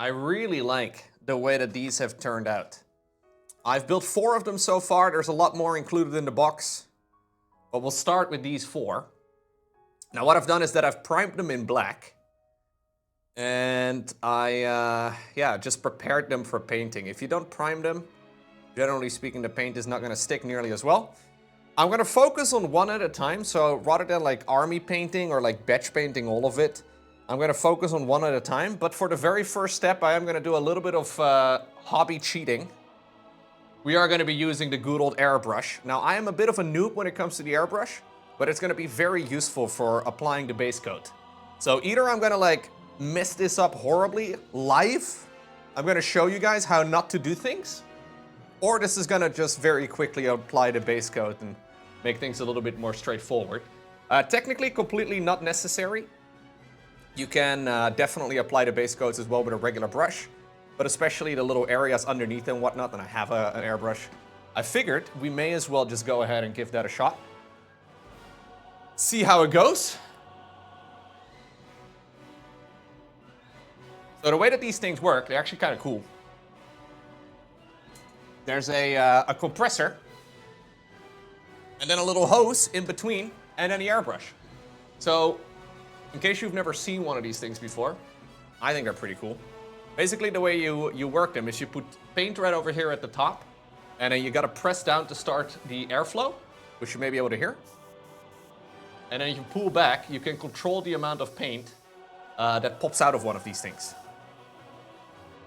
I really like the way that these have turned out. I've built 4 of them so far. There's a lot more included in the box. But we'll start with these 4. Now what I've done is that I've primed them in black. And I just prepared them for painting. If you don't prime them, generally speaking, the paint is not going to stick nearly as well. I'm going to focus on one at a time. So rather than like army painting or like batch painting all of it, I'm going to focus on one at a time. But for the very first step, I am going to do a little bit of hobby cheating. We are going to be using the good old airbrush. Now, I am a bit of a noob when it comes to the airbrush, but it's going to be very useful for applying the base coat. So either I'm going to like mess this up horribly live, I'm going to show you guys how not to do things, or this is going to just very quickly apply the base coat and make things a little bit more straightforward. Technically, completely not necessary. You can definitely apply the base coats as well with a regular brush, but especially the little areas underneath and whatnot, and I have an airbrush. I figured we may as well just go ahead and give that a shot. See how it goes. So the way that these things work, they're actually kind of cool. There's a compressor, and then a little hose in between, and then the airbrush. So, in case you've never seen one of these things before, I think they're pretty cool. Basically, the way you work them is you put paint right over here at the top, and then you gotta press down to start the airflow, which you may be able to hear. And then you pull back, you can control the amount of paint that pops out of one of these things.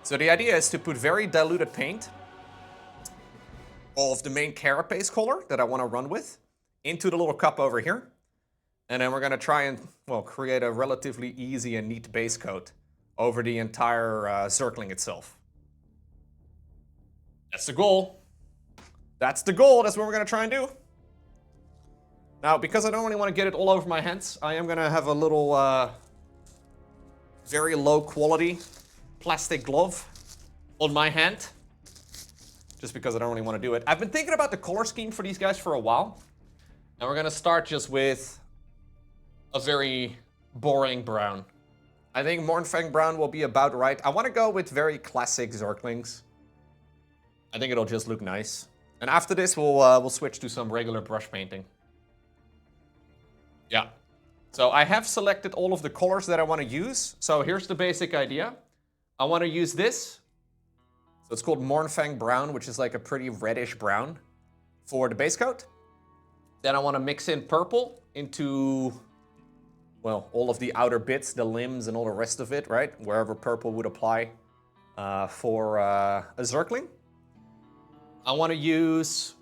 So the idea is to put very diluted paint of the main carapace color that I want to run with into the little cup over here. And then we're going to try and, well, create a relatively easy and neat base coat over the entire Zergling itself. That's the goal. That's the goal. That's what we're going to try and do. Now, because I don't really want to get it all over my hands, I am going to have a little very low quality plastic glove on my hand. Just because I don't really want to do it. I've been thinking about the color scheme for these guys for a while. And we're going to start just with a very boring brown. I think Mornfang brown will be about right. I want to go with very classic Zerglings. I think it'll just look nice. And after this, we'll switch to some regular brush painting. Yeah. So I have selected all of the colors that I want to use. So here's the basic idea. I want to use this. So it's called Mornfang brown, which is like a pretty reddish brown for the base coat. Then I want to mix in purple into, well, all of the outer bits, the limbs and all the rest of it, right? Wherever purple would apply for a Zergling. I want to use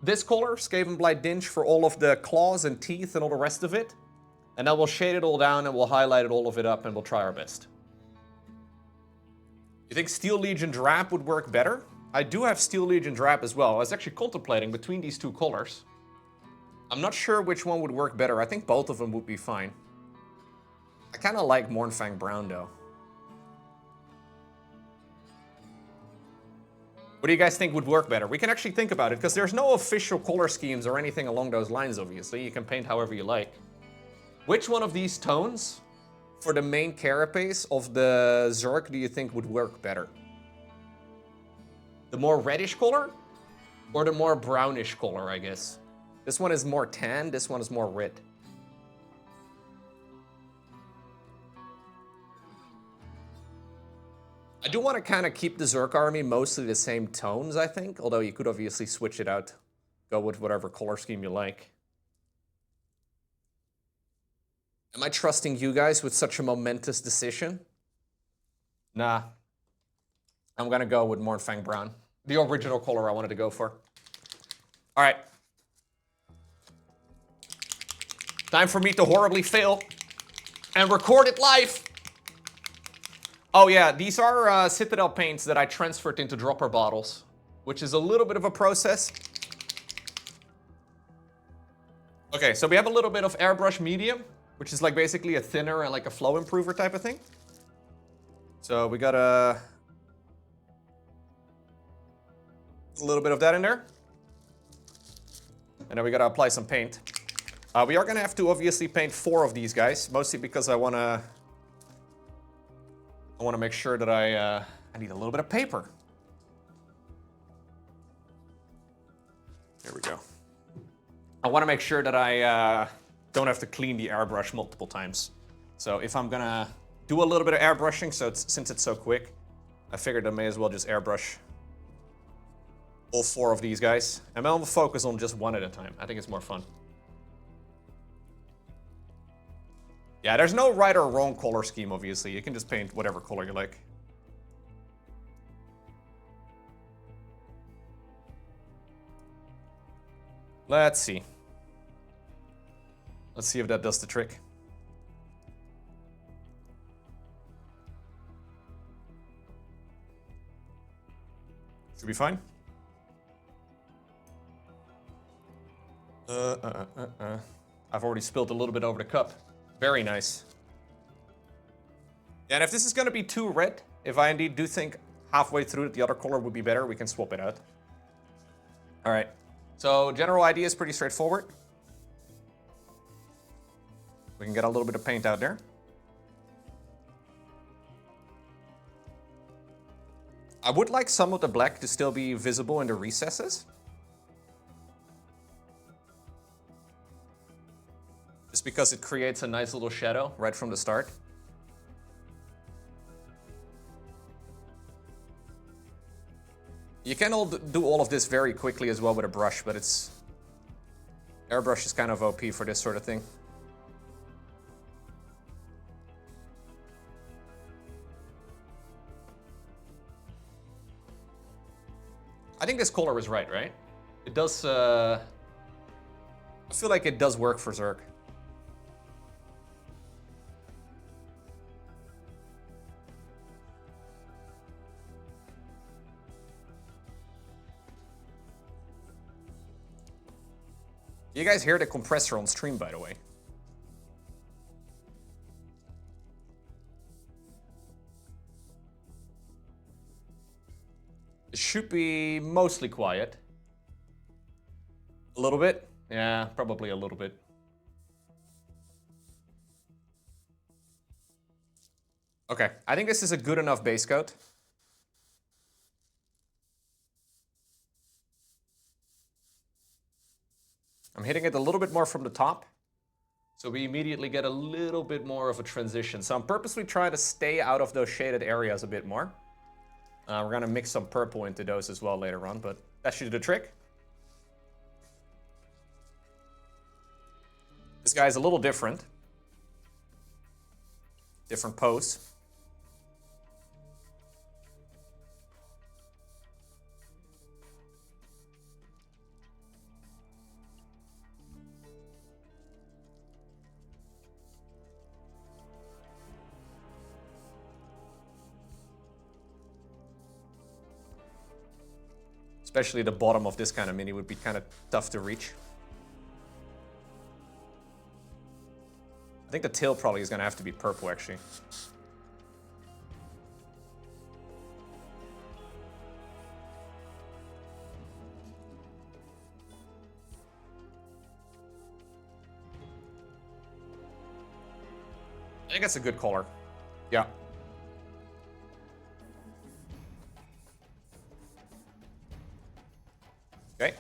this color, Skavenblight Dinge, for all of the claws and teeth and all the rest of it. And then we'll shade it all down and we'll highlight it all of it up and we'll try our best. You think Steel Legion Drab would work better? I do have Steel Legion Drab as well. I was actually contemplating between these two colors. I'm not sure which one would work better. I think both of them would be fine. I kind of like Mornfang brown though. What do you guys think would work better? We can actually think about it because there's no official color schemes or anything along those lines, obviously. You can paint however you like. Which one of these tones for the main carapace of the Zerg do you think would work better? The more reddish color or the more brownish color, I guess? This one is more tan, this one is more red. I do want to kind of keep the Zerg army mostly the same tones, I think. Although you could obviously switch it out. Go with whatever color scheme you like. Am I trusting you guys with such a momentous decision? Nah. I'm going to go with Mornfang brown. The original color I wanted to go for. All right. Time for me to horribly fail and record it live. Oh yeah, these are Citadel paints that I transferred into dropper bottles, which is a little bit of a process. Okay, so we have a little bit of Airbrush medium, which is like basically a thinner and like a flow improver type of thing. So we got a little bit of that in there. And then we gotta apply some paint. We are gonna have to obviously paint 4 of these guys, mostly because I wanna I want to make sure that I need a little bit of paper. There we go. I want to make sure that I don't have to clean the airbrush multiple times. So if I'm gonna do a little bit of airbrushing, since it's so quick, I figured I may as well just airbrush all 4 of these guys. And I'll focus on just one at a time. I think it's more fun. Yeah, there's no right or wrong color scheme, obviously. You can just paint whatever color you like. Let's see. Let's see if that does the trick. Should be fine. I've already spilled a little bit over the cup. Very nice. And if this is going to be too red, if I indeed do think halfway through that the other color would be better, we can swap it out. All right. So general idea is pretty straightforward. We can get a little bit of paint out there. I would like some of the black to still be visible in the recesses. Just because it creates a nice little shadow right from the start. You can do all of this very quickly as well with a brush, but Airbrush is kind of OP for this sort of thing. I think this color is right? It does, I feel like it does work for Zerg. You guys hear the compressor on stream, by the way. It should be mostly quiet. A little bit? Yeah, probably a little bit. Okay, I think this is a good enough base coat. I'm hitting it a little bit more from the top, so we immediately get a little bit more of a transition. So I'm purposely trying to stay out of those shaded areas a bit more. We're gonna mix some purple into those as well later on, but that should do the trick. This guy's a little different. Different pose. Especially the bottom of this kind of mini would be kind of tough to reach. I think the tail probably is going to have to be purple, actually. I think that's a good color. Yeah. Okay.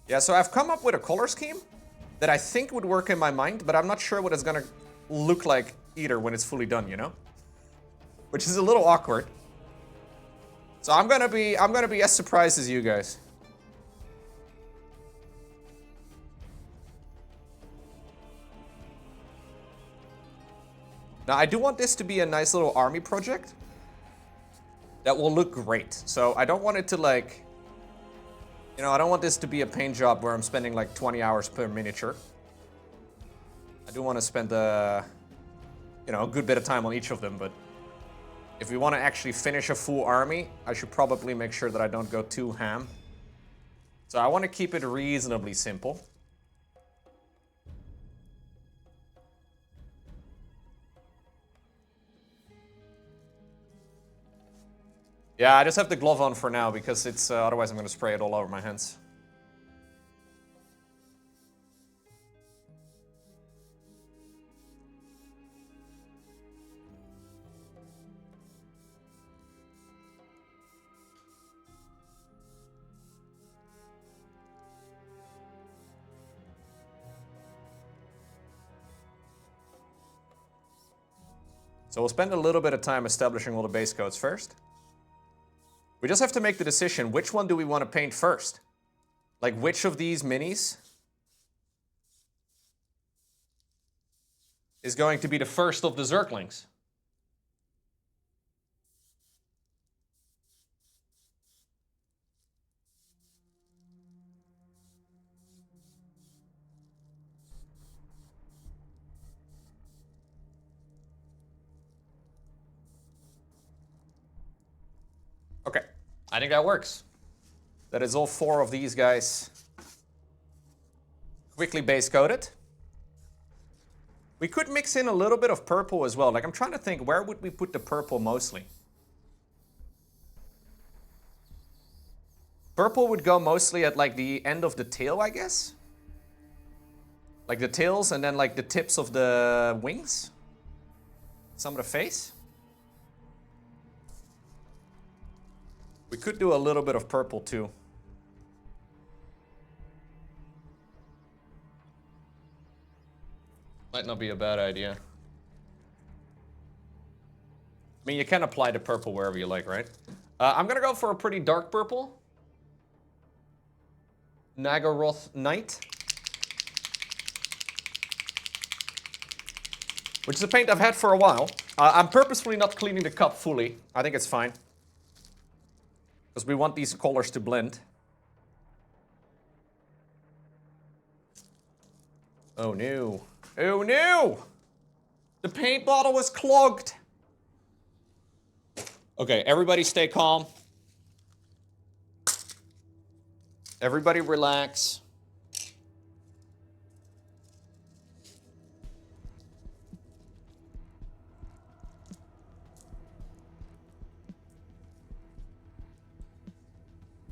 Yeah, so I've come up with a color scheme that I think would work in my mind, but I'm not sure what it's gonna look like either when it's fully done, you know? Which is a little awkward. So I'm gonna be as surprised as you guys. Now, I do want this to be a nice little army project that will look great. So I don't want it to like, you know, I don't want this to be a paint job where I'm spending like 20 hours per miniature. I do want to spend you know, a good bit of time on each of them, but if we want to actually finish a full army, I should probably make sure that I don't go too ham. So I want to keep it reasonably simple. Yeah, I just have the glove on for now because it's otherwise I'm going to spray it all over my hands. So we'll spend a little bit of time establishing all the base coats first. We just have to make the decision, which one do we want to paint first? Like, which of these minis is going to be the first of the Zerglings? Okay, I think that works. That is all 4 of these guys quickly base coated. We could mix in a little bit of purple as well. Like, I'm trying to think, where would we put the purple mostly? Purple would go mostly at like the end of the tail, I guess. Like the tails and then like the tips of the wings. Some of the face. We could do a little bit of purple too. Might not be a bad idea. I mean, you can apply the purple wherever you like, right? I'm gonna go for a pretty dark purple. Nagaroth Knight. Which is a paint I've had for a while. I'm purposefully not cleaning the cup fully. I think it's fine. Because we want these colors to blend. Oh no. Oh no! The paint bottle was clogged! Okay, everybody stay calm. Everybody relax.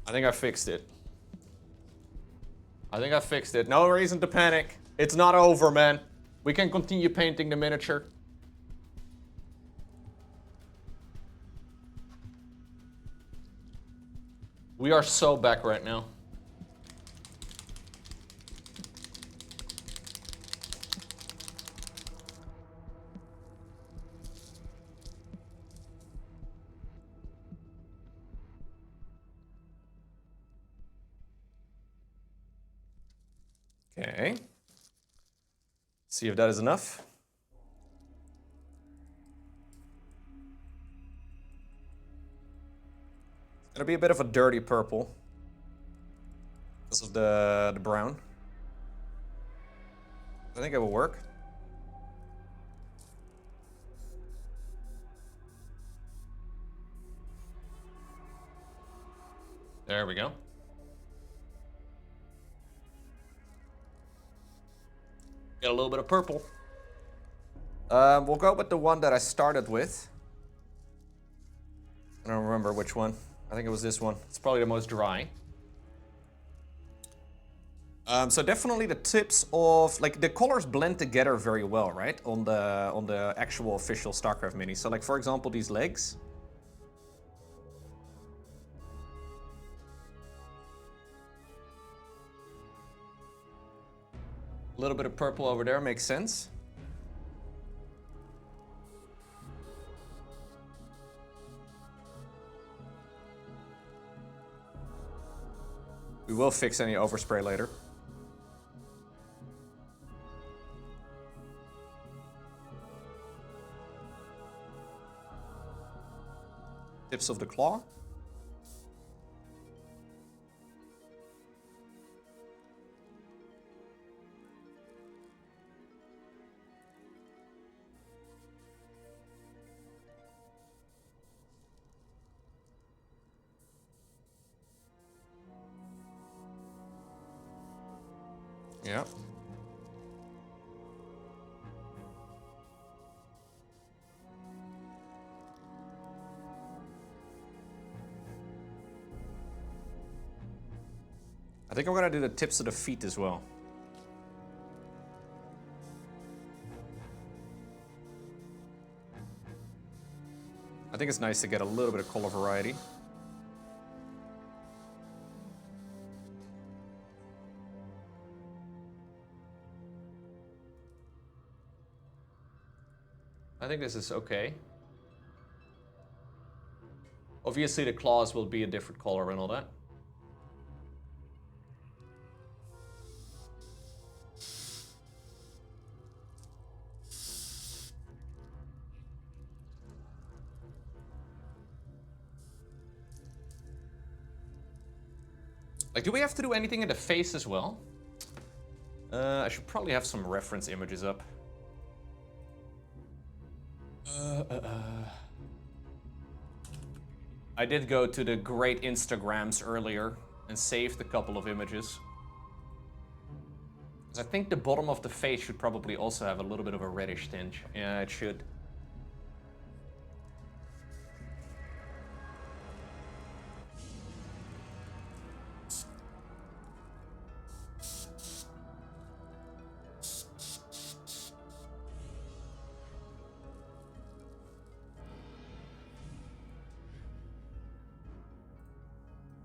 I think I fixed it. I think I fixed it. No reason to panic. It's not over, man. We can continue painting the miniature. We are so back right now. Okay. See if that is enough. It's gonna be a bit of a dirty purple. This is the brown. I think it will work. There we go. Get a little bit of purple. We'll go with the one that I started with. I don't remember which one. I think it was this one. It's probably the most dry. So definitely the tips of, like, the colors blend together very well, right? On the actual official StarCraft mini. So, like, for example, these legs. A little bit of purple over there makes sense. We will fix any overspray later. Tips of the claw. Yeah. I think I'm gonna do the tips of the feet as well. I think it's nice to get a little bit of color variety. I think this is okay. Obviously the claws will be a different color and all that. Like, do we have to do anything in the face as well? I should probably have some reference images up. I did go to the great Instagrams earlier and saved a couple of images. I think the bottom of the face should probably also have a little bit of a reddish tinge. Yeah, it should.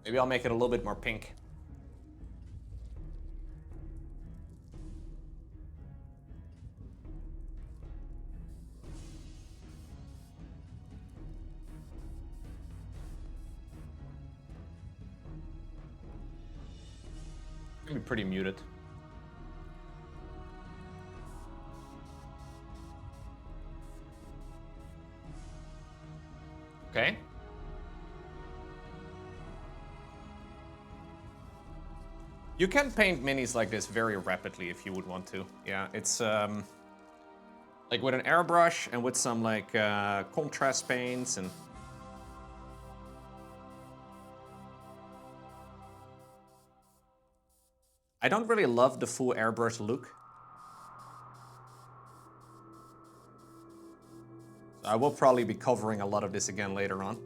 Maybe I'll make it a little bit more pink. It'll be pretty muted. Okay. You can paint minis like this very rapidly if you would want to. Yeah, it's like with an airbrush and with some like contrast paints and... I don't really love the full airbrush look. I will probably be covering a lot of this again later on.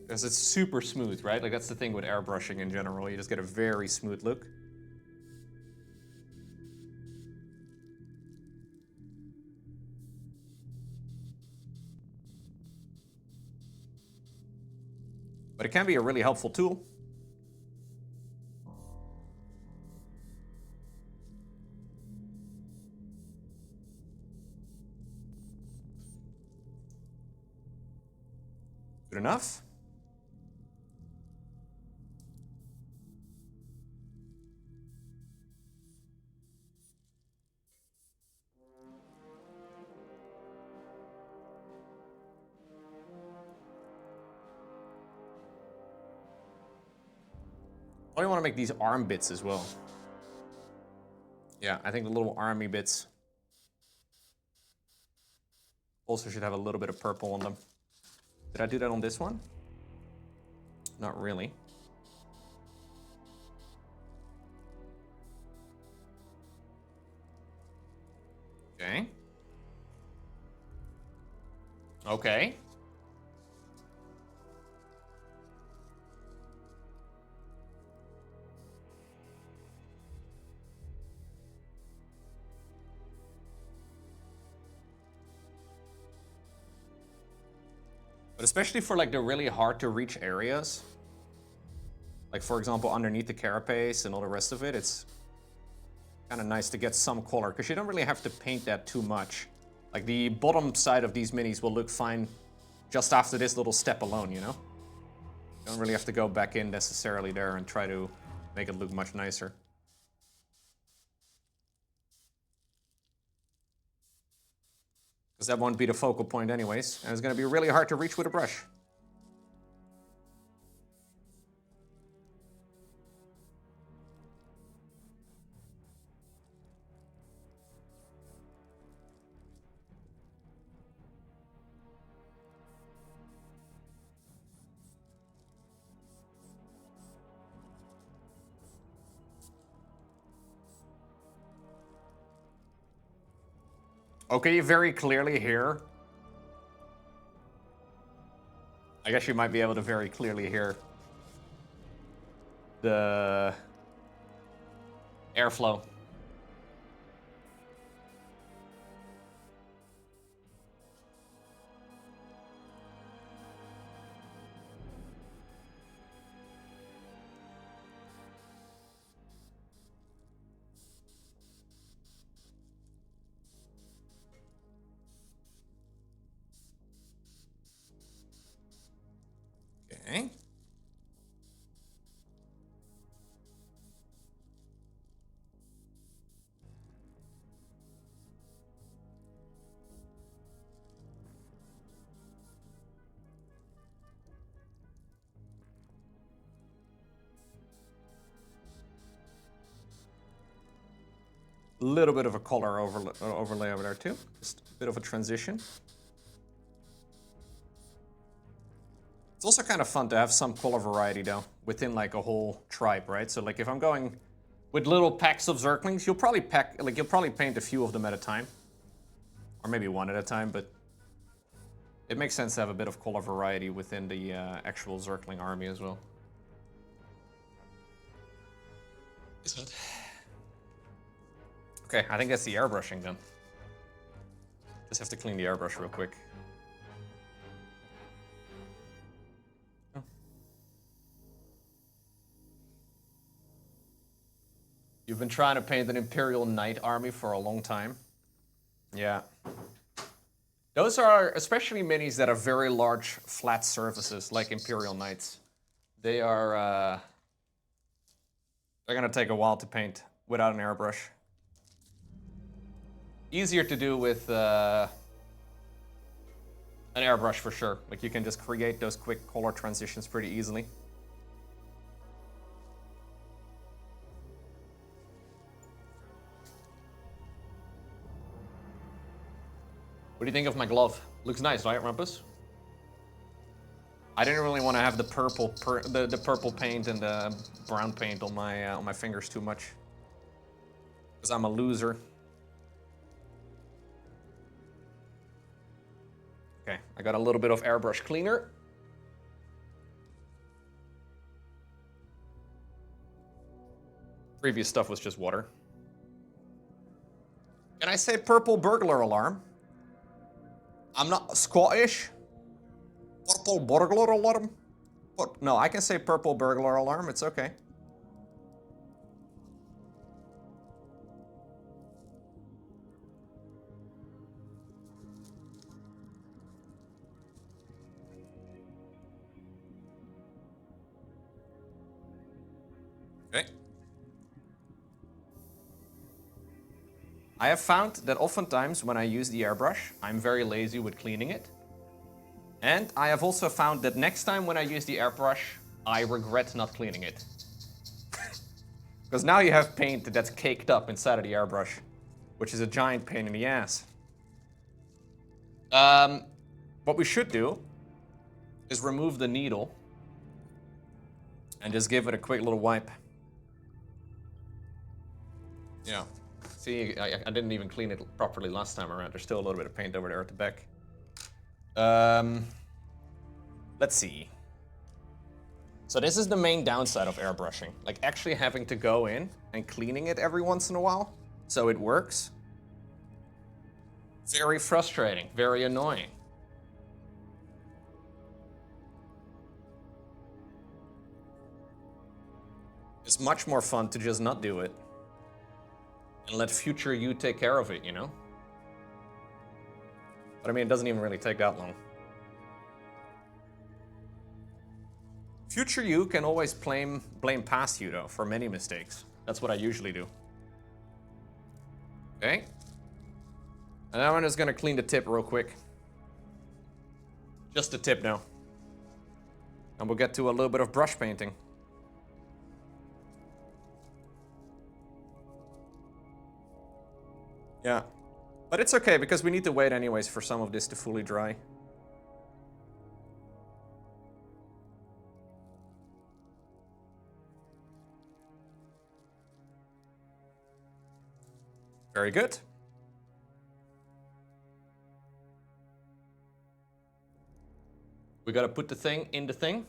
Because it's super smooth, right? Like that's the thing with airbrushing in general. You just get a very smooth look. But it can be a really helpful tool. Good enough? I want to make these arm bits as well. Yeah, I think the little army bits also should have a little bit of purple on them. Did I do that on this one? Not really. Okay. Okay. But especially for like the really hard to reach areas, like for example underneath the carapace and all the rest of it, it's kind of nice to get some color because you don't really have to paint that too much. Like the bottom side of these minis will look fine just after this little step alone, you know? You don't really have to go back in necessarily there and try to make it look much nicer. Because that won't be the focal point anyways, and it's going to be really hard to reach with a brush. Okay, very clearly here, I guess you might be able to very clearly hear the airflow. Okay. A little bit of a color overlay over there too. Just a bit of a transition. It's also kind of fun to have some color variety though, within like a whole tribe, right? So like if I'm going with little packs of Zerglings, you'll probably paint a few of them at a time. Or maybe one at a time, but it makes sense to have a bit of color variety within the actual Zergling army as well. Is that? Okay, I think that's the airbrushing then. Just have to clean the airbrush real quick. Oh. You've been trying to paint an Imperial Knight army for a long time. Yeah. Those are especially minis that have very large flat surfaces, like Imperial Knights. They are, they're gonna take a while to paint without an airbrush. Easier to do with an airbrush for sure. Like you can just create those quick color transitions pretty easily. What do you think of my glove? Looks nice, right, Rumpus? I didn't really want to have the purple paint and the brown paint on my fingers too much, because I'm a loser. Okay, I got a little bit of airbrush cleaner. Previous stuff was just water. Can I say purple burglar alarm? I'm not Scottish. Purple burglar alarm? No, I can say purple burglar alarm. It's okay. Okay. I have found that oftentimes when I use the airbrush, I'm very lazy with cleaning it. And I have also found that next time when I use the airbrush, I regret not cleaning it. Because now you have paint that's caked up inside of the airbrush, which is a giant pain in the ass. What we should do is remove the needle and just give it a quick little wipe. Yeah. See, I didn't even clean it properly last time around. There's still a little bit of paint over there at the back. Let's see. So this is the main downside of airbrushing. Like actually having to go in and cleaning it every once in a while so it works. Very frustrating, very annoying. It's much more fun to just not do it and let future you take care of it, you know? But I mean, it doesn't even really take that long. Future you can always blame past you, though, for many mistakes. That's what I usually do. Okay. And now I'm just gonna clean the tip real quick. Just the tip now. And we'll get to a little bit of brush painting. Yeah. But it's okay, because we need to wait anyways for some of this to fully dry. Very good. We gotta put the thing in the thing.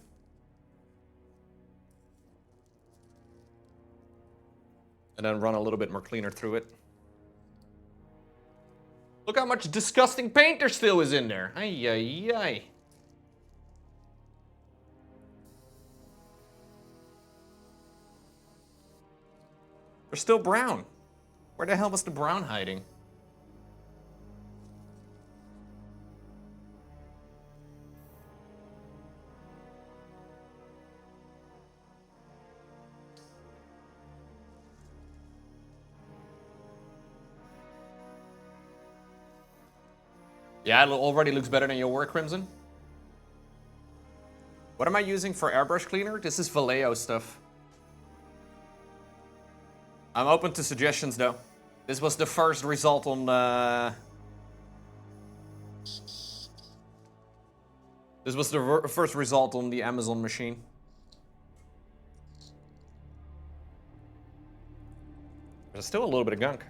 And then run a little bit more cleaner through it. Look how much disgusting paint there still is in there. Ay, ay, ay. They're still brown. Where the hell was the brown hiding? Yeah, it already looks better than your work, Crimson. What am I using for airbrush cleaner? This is Vallejo stuff. I'm open to suggestions, though. This was the first result on This was the first result on the Amazon machine. There's still a little bit of gunk.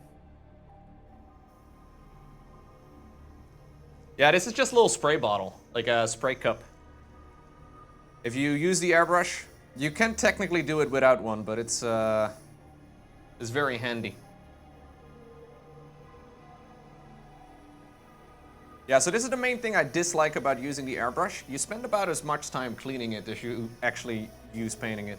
Yeah, this is just a little spray bottle, like a spray cup. If you use the airbrush, you can technically do it without one, but it's very handy. Yeah, so this is the main thing I dislike about using the airbrush. You spend about as much time cleaning it as you actually use painting it.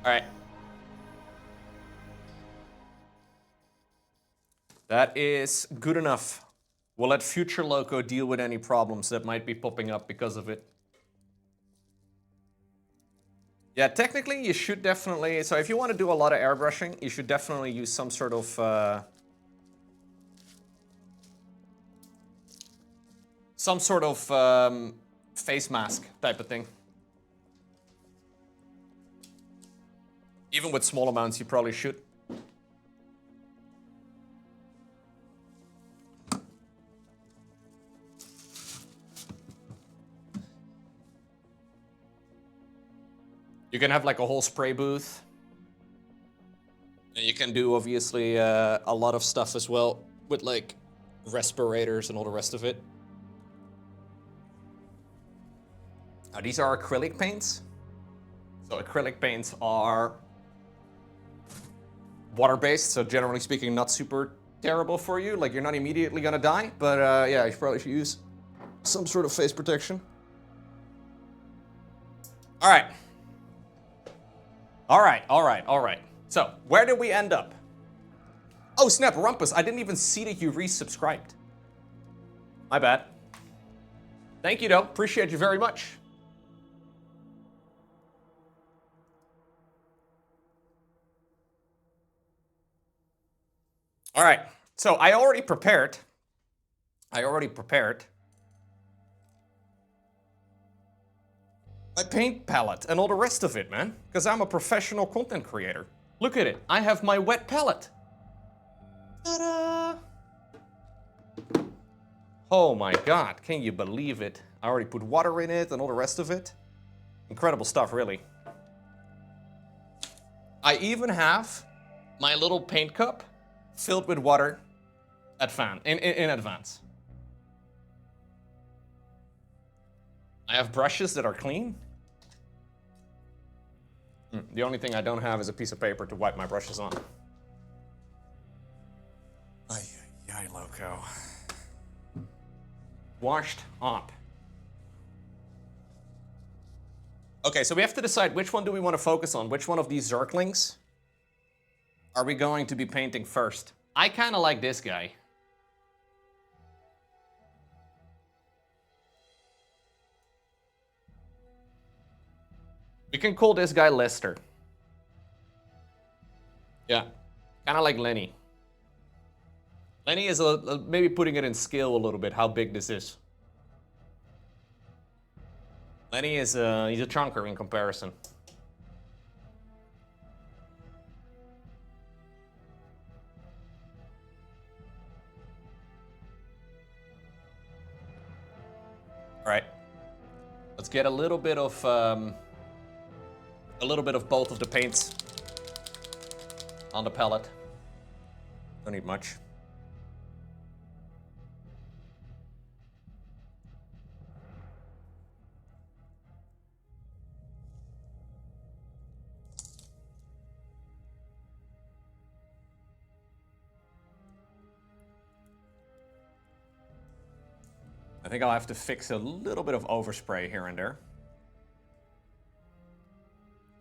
All right. That is good enough. We'll let future Loco deal with any problems that might be popping up because of it. Yeah, technically you should definitely, so if you want to do a lot of airbrushing, you should definitely use some sort of face mask type of thing. Even with small amounts, you probably should. You can have like a whole spray booth. And you can do obviously a lot of stuff as well with like respirators and all the rest of it. Now these are acrylic paints. So acrylic paints are water-based, so generally speaking not super terrible for you. Like you're not immediately gonna die, but yeah, you probably should use some sort of face protection. All right. All right. So, where did we end up? Oh, snap, Rumpus, I didn't even see that you resubscribed. My bad. Thank you, though. Appreciate you very much. All right, so I already prepared my paint palette and all the rest of it, man. Because I'm a professional content creator. Look at it. I have my wet palette. Ta-da! Oh my god, can you believe it? I already put water in it and all the rest of it. Incredible stuff, really. I even have my little paint cup filled with water in advance. I have brushes that are clean. The only thing I don't have is a piece of paper to wipe my brushes on. Ay, ay, ay, Loco. Washed up. Okay, so we have to decide which one do we want to focus on. Which one of these Zerglings are we going to be painting first? I kind of like this guy. We can call this guy Lester. Yeah, kind of like Lenny. Lenny is maybe putting it in scale a little bit, how big this is. Lenny is he's a chunker in comparison. All right, let's get a little bit of both of the paints on the palette. Don't need much. I think I'll have to fix a little bit of overspray here and there.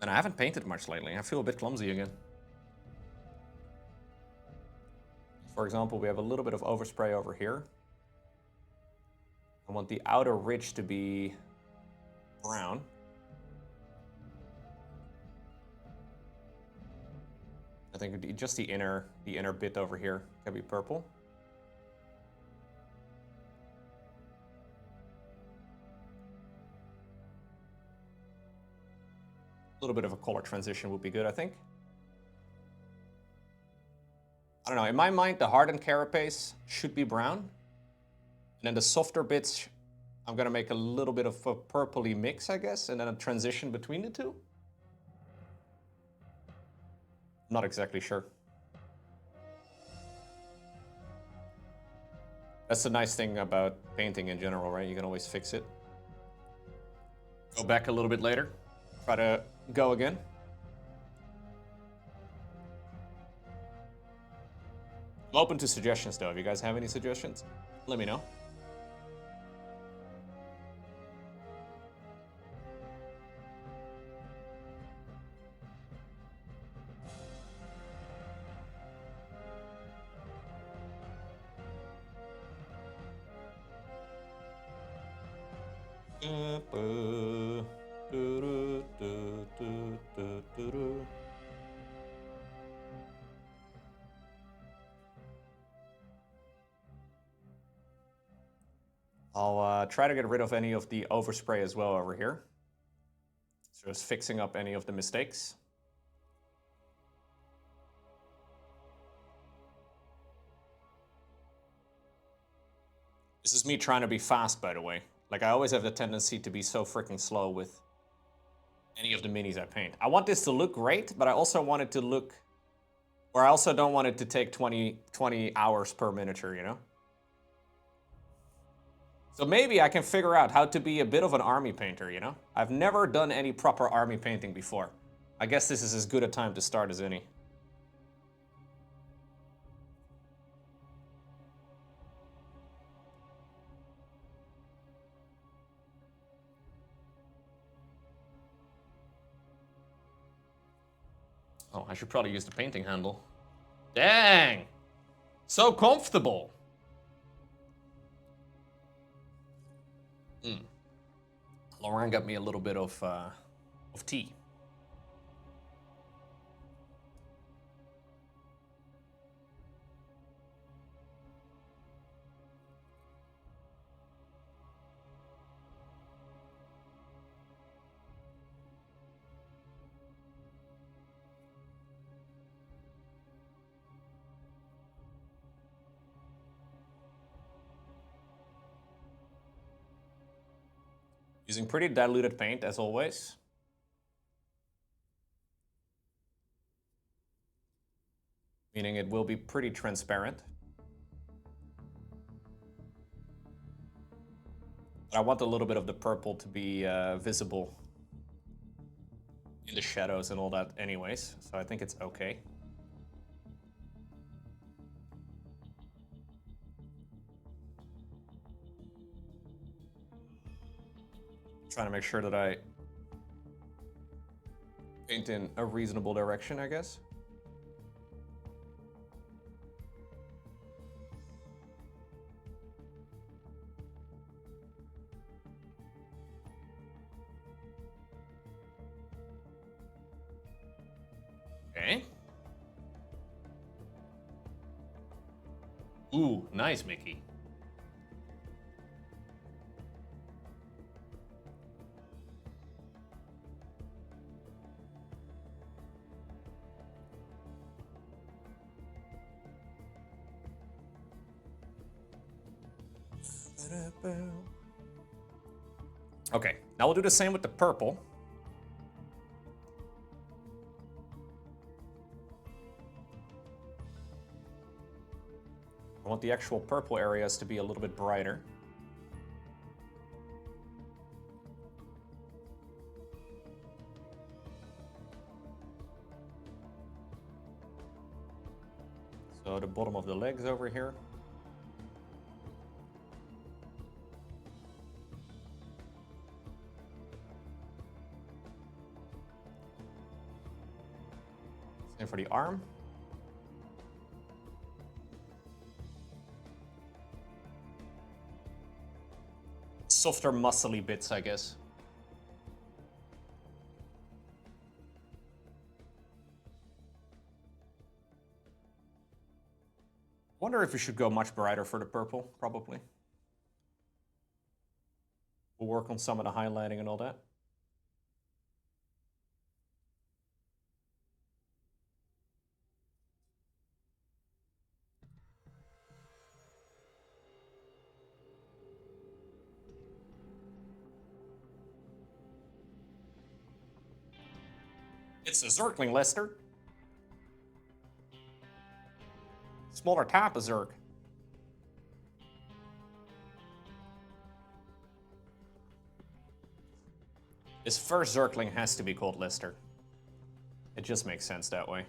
And I haven't painted much lately. I feel a bit clumsy again. For example, we have a little bit of overspray over here. I want the outer ridge to be brown. I think just the inner bit over here can be purple. A little bit of a color transition would be good, I think. I don't know, in my mind, the hardened carapace should be brown. And then the softer bits, I'm gonna make a little bit of a purpley mix, I guess, and then a transition between the two. Not exactly sure. That's the nice thing about painting in general, right? You can always fix it. Go back a little bit later. Try to go again. I'm open to suggestions though. If you guys have any suggestions, let me know. I'll try to get rid of any of the overspray as well over here. So just fixing up any of the mistakes. This is me trying to be fast, by the way. Like, I always have the tendency to be so freaking slow with any of the minis I paint. I want this to look great, but I also want it to look... Or I also don't want it to take 20 hours per miniature, you know? So maybe I can figure out how to be a bit of an army painter, you know? I've never done any proper army painting before. I guess this is as good a time to start as any. Oh, I should probably use the painting handle. Dang! So comfortable! Lauren got me a little bit of tea. Using pretty diluted paint, as always. Meaning it will be pretty transparent. But I want a little bit of the purple to be visible in the shadows and all that anyways, so I think it's okay. Trying to make sure that I paint in a reasonable direction, I guess. Okay. Ooh, nice, Mickey. Okay, now we'll do the same with the purple. I want the actual purple areas to be a little bit brighter. So the bottom of the legs over here. Same for the arm. Softer, muscly bits, I guess. Wonder if we should go much brighter for the purple, probably. We'll work on some of the highlighting and all that. It's a Zergling, Lester. Smaller type of Zerg. This first Zergling has to be called Lester. It just makes sense that way.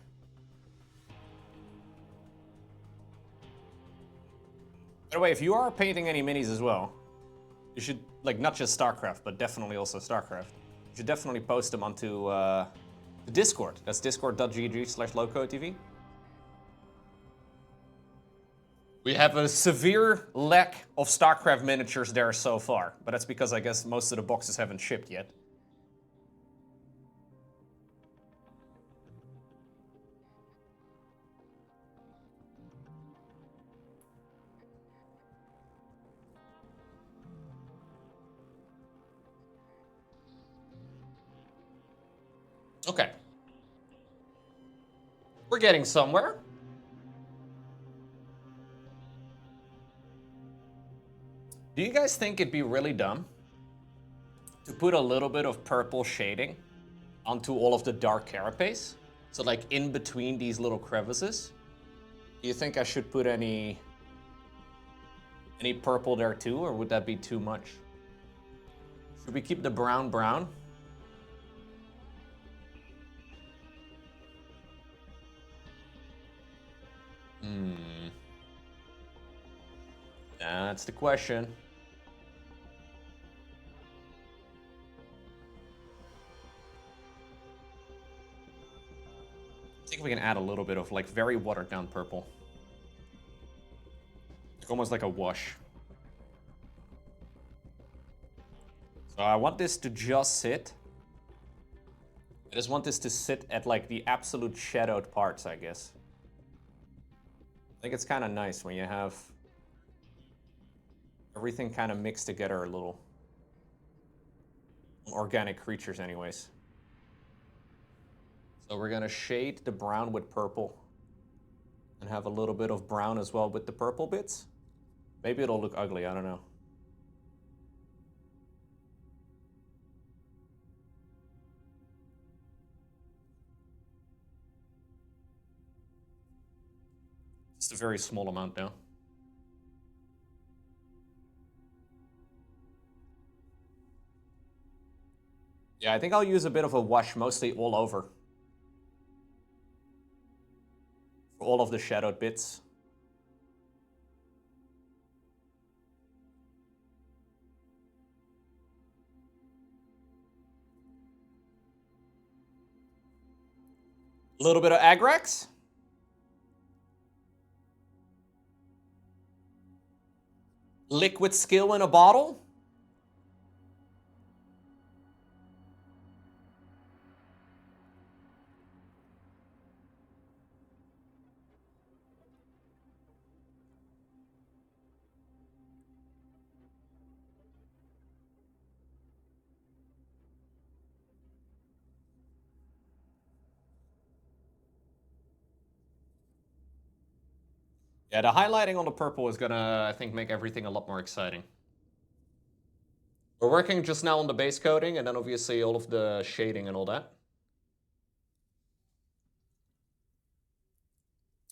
By the way, if you are painting any minis as well, you should, like, not just StarCraft, but definitely also StarCraft. You should definitely post them onto the Discord. That's discord.gg/lowcodetv. We have a severe lack of StarCraft miniatures there so far, but that's because I guess most of the boxes haven't shipped yet. Okay. We're getting somewhere. Do you guys think it'd be really dumb to put a little bit of purple shading onto all of the dark carapace? So like in between these little crevices? Do you think I should put any purple there too, or would that be too much? Should we keep the brown brown? That's the question. I think we can add a little bit of like very watered down purple. Like almost like a wash. So I want this to just sit. I just want this to sit at like the absolute shadowed parts, I guess. I think it's kind of nice when you have everything kind of mixed together a little. Organic creatures anyways. So we're gonna shade the brown with purple and have a little bit of brown as well with the purple bits. Maybe it'll look ugly, I don't know. Just a very small amount now. Yeah, I think I'll use a bit of a wash mostly all over. For all of the shadowed bits. A little bit of Agrax. Liquid skill in a bottle. Yeah, the highlighting on the purple is gonna, I think, make everything a lot more exciting. We're working just now on the base coating and then obviously all of the shading and all that.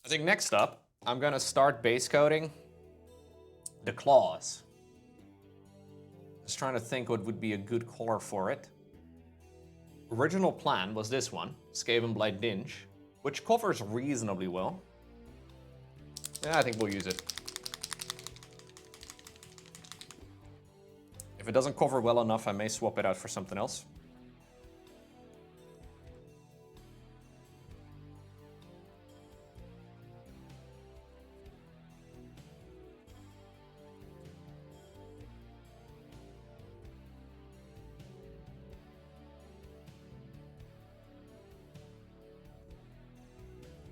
I think next up I'm gonna start base coating the claws. Just trying to think what would be a good color for it. Original plan was this one, Skaven Blight Dinge, which covers reasonably well. Yeah, I think we'll use it. If it doesn't cover well enough, I may swap it out for something else.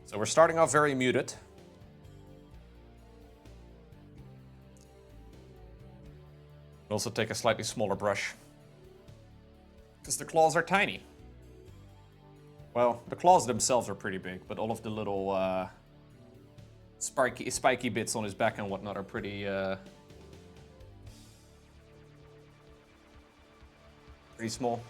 So we're starting off very muted. We'll also take a slightly smaller brush, because the claws are tiny. Well, the claws themselves are pretty big, but all of the little spiky bits on his back and whatnot are pretty small.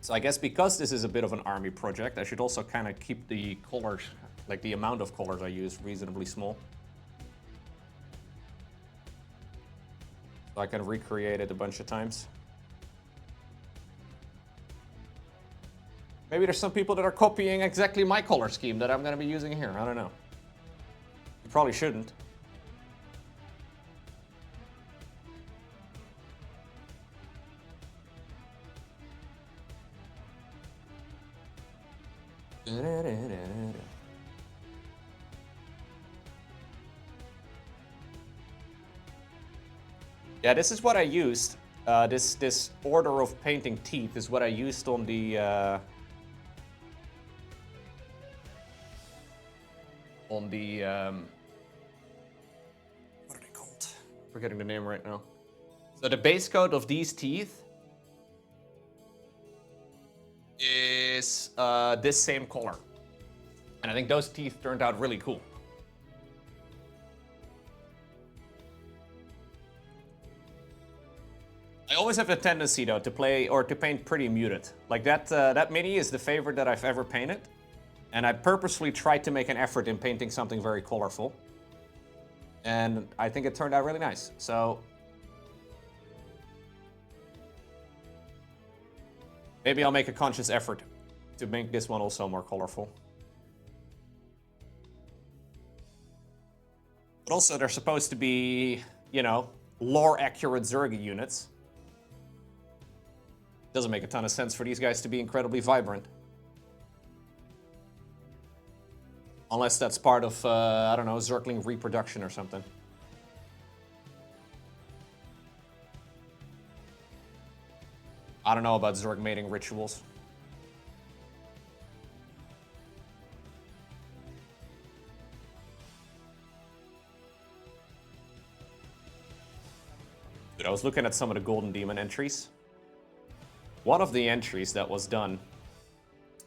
So I guess because this is a bit of an army project, I should also kind of keep the colors, like the amount of colors I use, reasonably small. So I can recreate it a bunch of times. Maybe there's some people that are copying exactly my color scheme that I'm going to be using here. I don't know. You probably shouldn't. Yeah, this is what I used. This order of painting teeth is what I used on the what are they called? Forgetting the name right now. So the base coat of these teeth is this same color. And I think those teeth turned out really cool. I always have the tendency though to play or to paint pretty muted. Like that mini is the favorite that I've ever painted. And I purposely tried to make an effort in painting something very colorful. And I think it turned out really nice. So maybe I'll make a conscious effort to make this one also more colorful. But also they're supposed to be, you know, lore accurate Zerg units. Doesn't make a ton of sense for these guys to be incredibly vibrant. Unless that's part of, I don't know, Zergling reproduction or something. I don't know about Zerg mating rituals. Dude, I was looking at some of the Golden Demon entries. One of the entries that was done,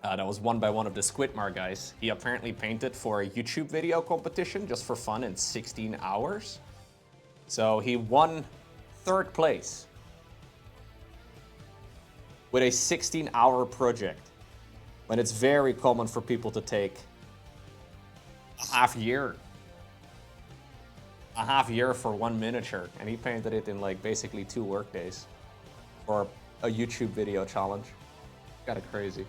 that was won by one of the Squidmar guys, he apparently painted for a YouTube video competition just for fun in 16 hours. So he won 3rd place with a 16-hour project, when it's very common for people to take a half year for one miniature, and he painted it in like basically 2 work days for a YouTube video challenge. Kind of crazy.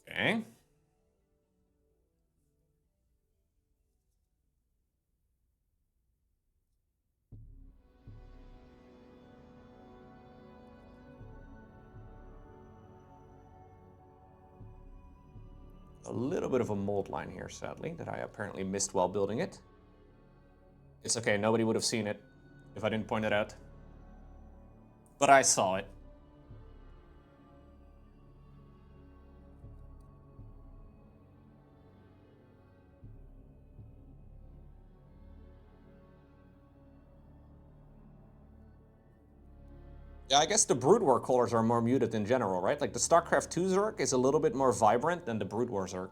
Okay. A little bit of a mold line here, sadly, that I apparently missed while building it. It's okay, nobody would have seen it if I didn't point it out. But I saw it. Yeah, I guess the Brood War colors are more muted in general, right? Like the StarCraft 2 Zerg is a little bit more vibrant than the Brood War Zerg.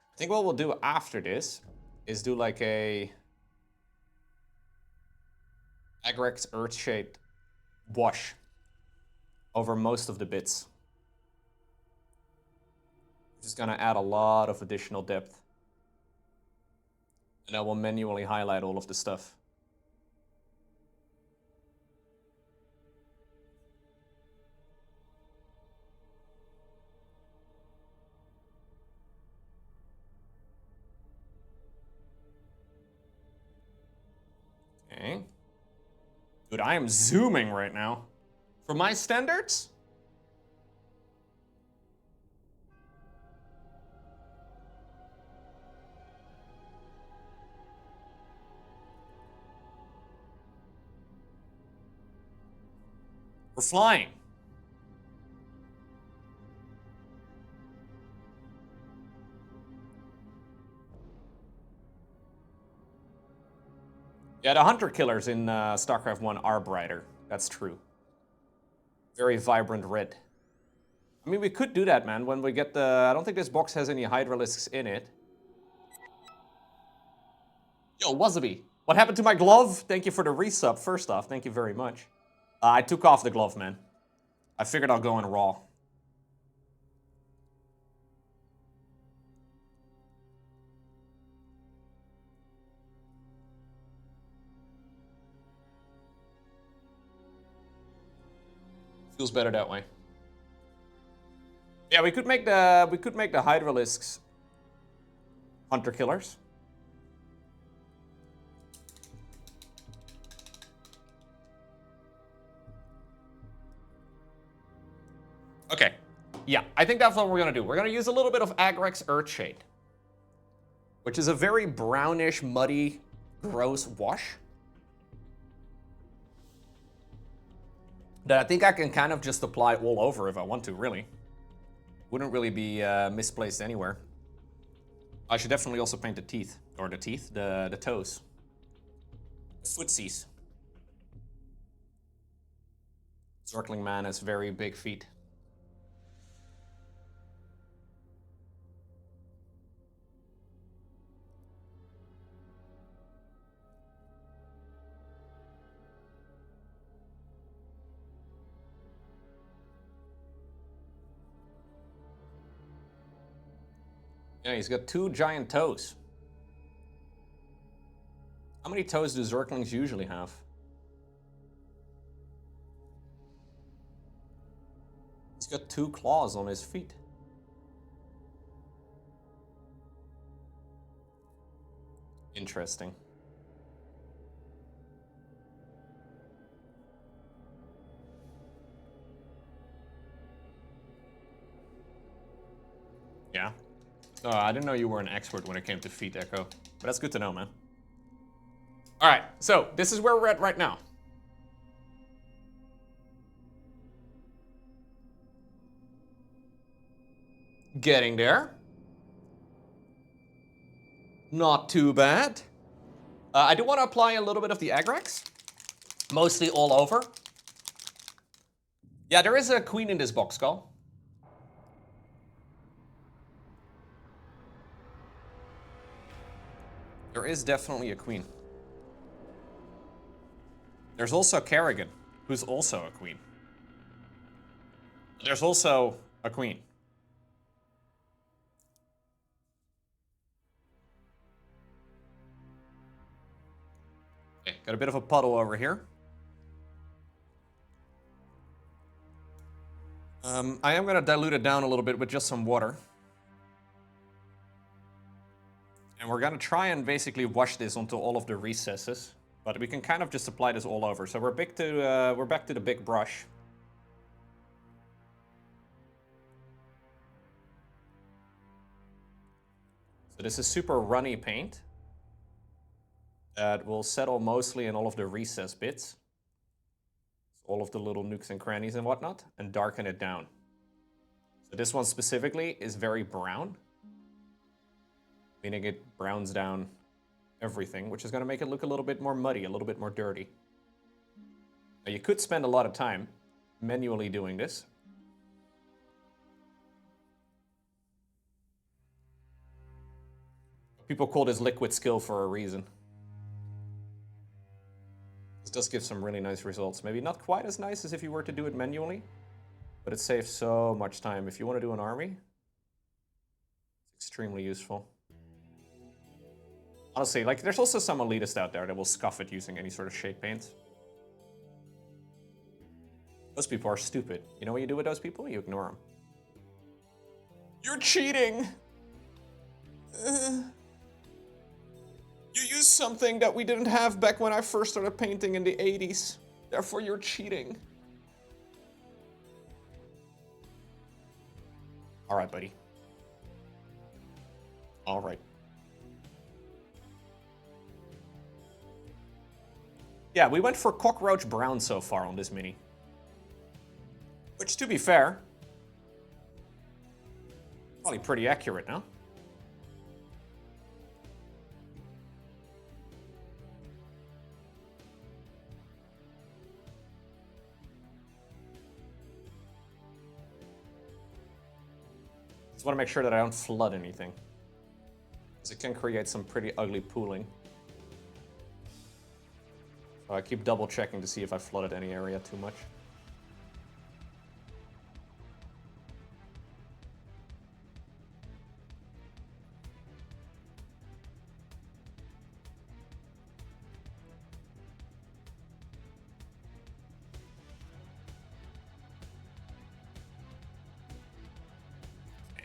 I think what we'll do after this is do like a Agrex Earth-shaped wash over most of the bits. Which is going to add a lot of additional depth. And I will manually highlight all of the stuff. Okay. Dude, I am zooming right now. For my standards? We're flying. Yeah, the hunter killers in StarCraft 1 are brighter. That's true. Very vibrant red. I mean, we could do that, man, when we get the... I don't think this box has any Hydralisks in it. Yo, Wasabi, what happened to my glove? Thank you for the resub, first off. Thank you very much. I took off the glove, man. I figured I'll go in raw. Feels better that way. Yeah, we could make the Hydralisks hunter killers. Okay. Yeah, I think that's what we're gonna do. We're gonna use a little bit of Agrex Earthshade, which is a very brownish, muddy, gross wash that I think I can kind of just apply all over if I want to, really. Wouldn't really be misplaced anywhere. I should definitely also paint the teeth. Or the teeth? The toes. The footsies. Zergling man has very big feet. Yeah, he's got 2 giant toes. How many toes do Zerglings usually have? He's got 2 claws on his feet. Interesting. Yeah. I didn't know you were an expert when it came to feet echo. But that's good to know, man. Alright, so this is where we're at right now. Getting there. Not too bad. I do want to apply a little bit of the Agrex. Mostly all over. Yeah, there is a queen in this box, Skull. There is definitely a queen. There's also Kerrigan, who's also a queen. There's also a queen. Okay, got a bit of a puddle over here. I am going to dilute it down a little bit with just some water. And we're going to try and basically wash this onto all of the recesses. But we can kind of just apply this all over. So we're back to the big brush. So this is super runny paint. that will settle mostly in all of the recess bits. All of the little nooks and crannies and whatnot, and darken it down. So this one specifically is very brown, meaning it browns down everything, which is going to make it look a little bit more muddy, a little bit more dirty. Now you could spend a lot of time manually doing this. People call this liquid skill for a reason. This does give some really nice results. Maybe not quite as nice as if you were to do it manually, but it saves so much time. If you want to do an army, it's extremely useful. Honestly, like, there's also some elitists out there that will scoff at using any sort of shade paints. Those people are stupid. You know what you do with those people? You ignore them. You're cheating! You used something that we didn't have back when I first started painting in the 80s. Therefore, you're cheating. All right, buddy. All right. Yeah, we went for cockroach brown so far on this mini. Which, to be fair, probably pretty accurate, no? Just want to make sure that I don't flood anything, because it can create some pretty ugly pooling. So I keep double checking to see if I flooded any area too much.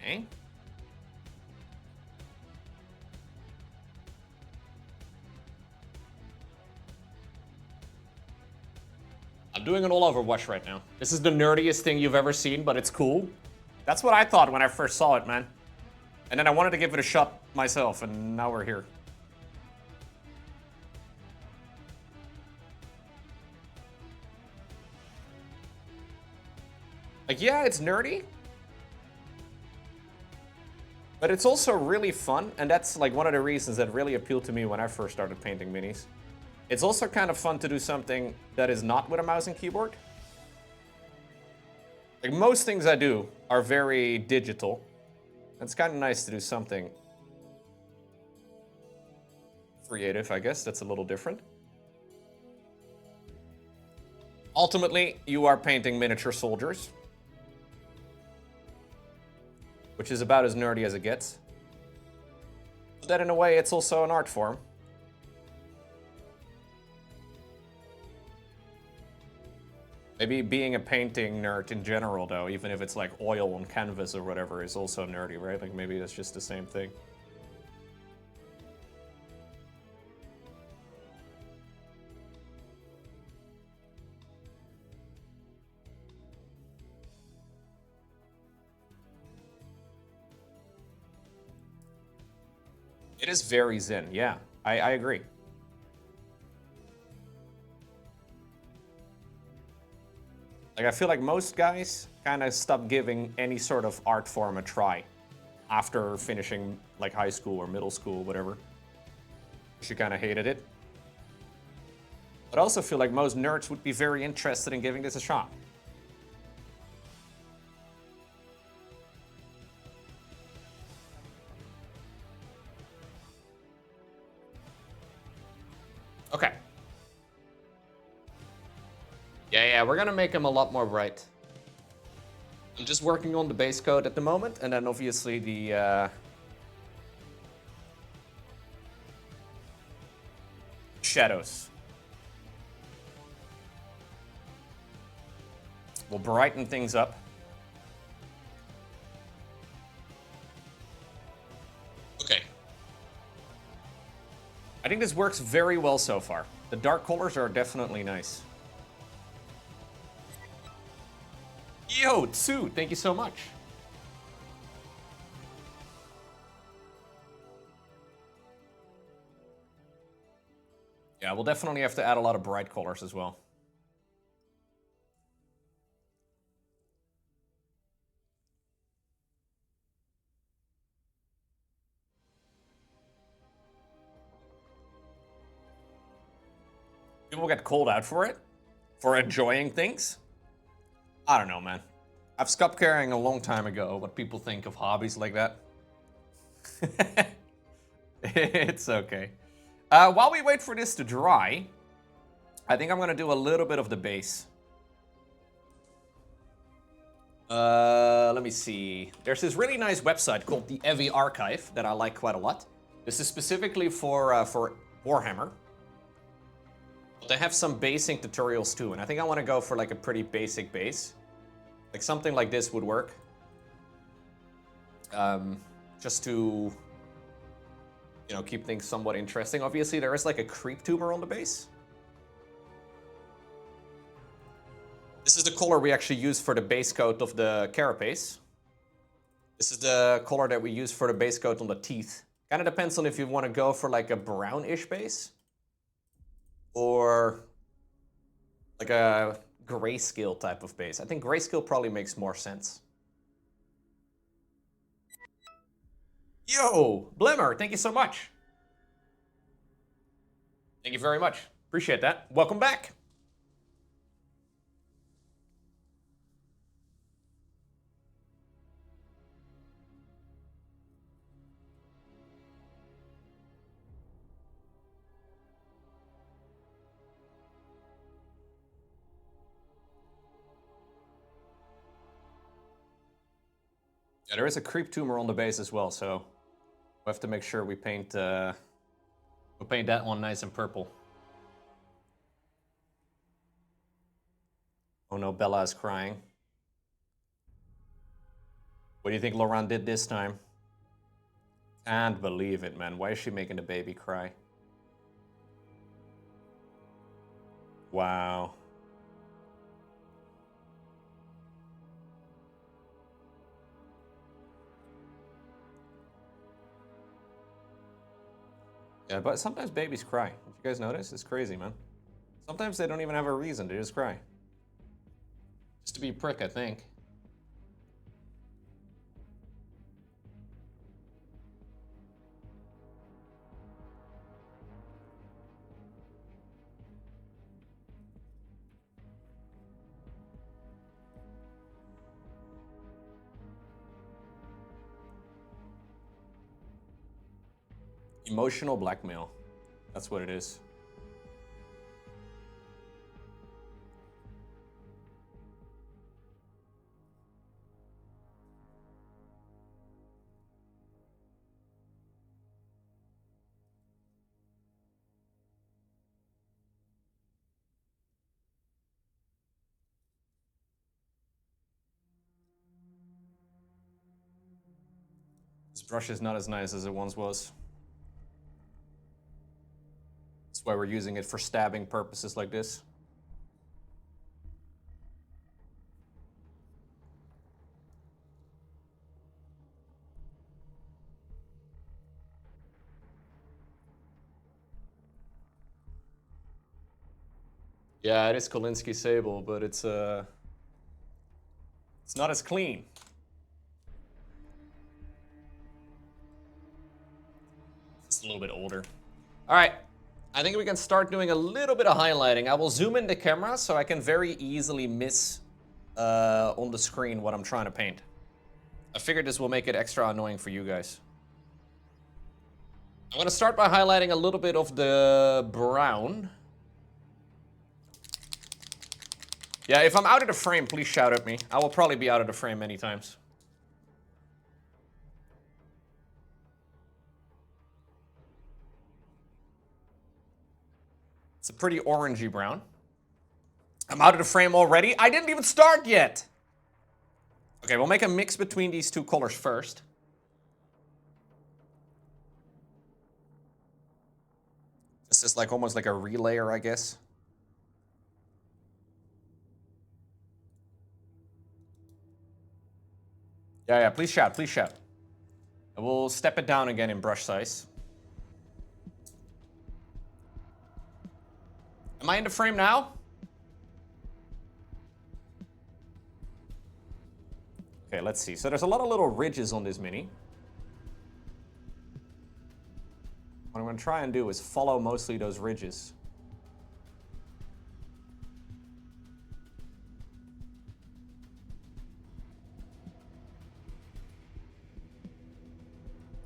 Okay. I'm doing an all-over wash right now. This is the nerdiest thing you've ever seen, but it's cool. That's what I thought when I first saw it, man. And then I wanted to give it a shot myself, and now we're here. Like, yeah, it's nerdy, but it's also really fun, and that's like one of the reasons that really appealed to me when I first started painting minis. It's also kind of fun to do something that is not with a mouse and keyboard. Like, most things I do are very digital. It's kind of nice to do something creative, I guess. That's a little different. Ultimately, you are painting miniature soldiers, which is about as nerdy as it gets. But then in a way, it's also an art form. Maybe being a painting nerd in general, though, even if it's like oil on canvas or whatever, is also nerdy, right? Like, maybe that's just the same thing. It is very zen, yeah. I agree. Like, I feel like most guys kind of stop giving any sort of art form a try after finishing, like, high school or middle school, whatever. She kind of hated it. But I also feel like most nerds would be very interested in giving this a shot. Okay. Yeah, we're gonna make him a lot more bright. I'm just working on the base coat at the moment, and then obviously the shadows. We'll brighten things up. Okay. I think this works very well so far. The dark colors are definitely nice. Yo, Tsu, thank you so much. Yeah, we'll definitely have to add a lot of bright colors as well. People get called out for it, for enjoying things. I don't know, man. I've stopped caring a long time ago what people think of hobbies like that. It's okay. While we wait for this to dry, I think I'm gonna do a little bit of the base. Let me see. There's this really nice website called the Evi Archive that I like quite a lot. This is specifically for Warhammer. But they have some basing tutorials too, and I think I want to go for like a pretty basic base. Like something like this would work. Just to, you know, keep things somewhat interesting. Obviously, there is like a creep tumor on the base. This is the color we actually use for the base coat of the carapace. This is the color that we use for the base coat on the teeth. Kind of depends on if you want to go for like a brownish base or like a grayscale type of base. I think grayscale probably makes more sense. Yo, Blimmer, thank you so much. Thank you very much. Appreciate that. Welcome back. Yeah, there is a creep tumor on the base as well, so we have to make sure we paint that one nice and purple. Oh no, Bella is crying. What do you think Laurent did this time? Can't believe it, man. Why is she making the baby cry? Wow. Yeah, but sometimes babies cry. Did you guys notice? It's crazy, man. Sometimes they don't even have a reason. They just cry. Just to be a prick, I think. Emotional blackmail. That's what it is. This brush is not as nice as it once was. That's why we're using it for stabbing purposes like this. Yeah, it is Kolinsky Sable, but it's not as clean. It's a little bit older. All right, I think we can start doing a little bit of highlighting. I will zoom in the camera so I can very easily miss on the screen what I'm trying to paint. I figured this will make it extra annoying for you guys. I'm gonna start by highlighting a little bit of the brown. Yeah, if I'm out of the frame, please shout at me. I will probably be out of the frame many times. It's a pretty orangey brown. I'm out of the frame already. I didn't even start yet. Okay, we'll make a mix between these two colors first. This is like almost like a relayer, I guess. Yeah, please shout, please shout. And we'll step it down again in brush size. I in the frame now? Okay, let's see. So there's a lot of little ridges on this mini. What I'm going to try and do is follow mostly those ridges.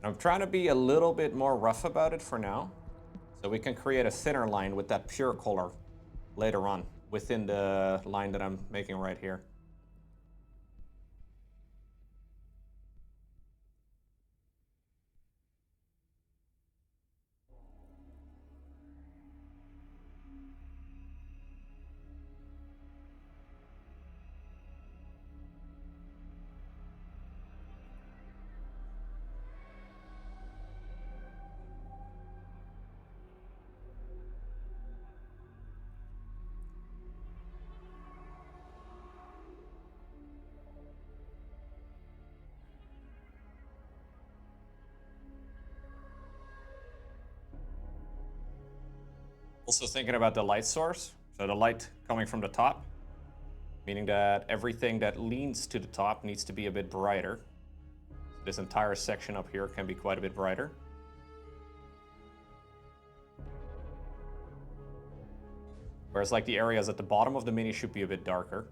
I'm trying to be a little bit more rough about it for now, so we can create a thinner line with that pure color later on within the line that I'm making right here. Also thinking about the light source, so the light coming from the top, meaning that everything that leans to the top needs to be a bit brighter. This entire section up here can be quite a bit brighter. Whereas like the areas at the bottom of the mini should be a bit darker.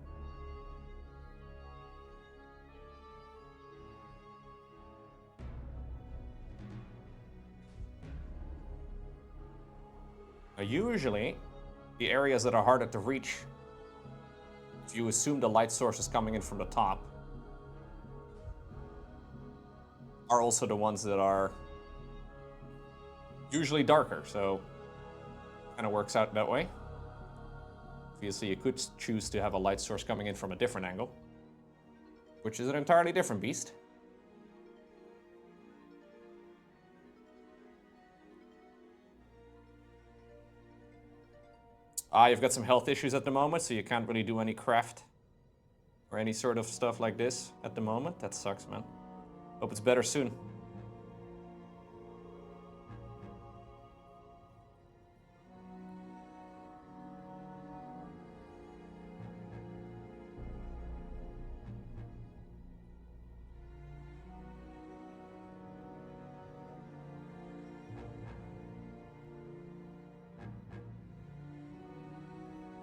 Now, usually, the areas that are harder to reach, if you assume the light source is coming in from the top, are also the ones that are usually darker, so kind of works out that way. Obviously, you could choose to have a light source coming in from a different angle, which is an entirely different beast. You've got some health issues at the moment, so you can't really do any craft or any sort of stuff like this at the moment. That sucks, man. Hope it's better soon.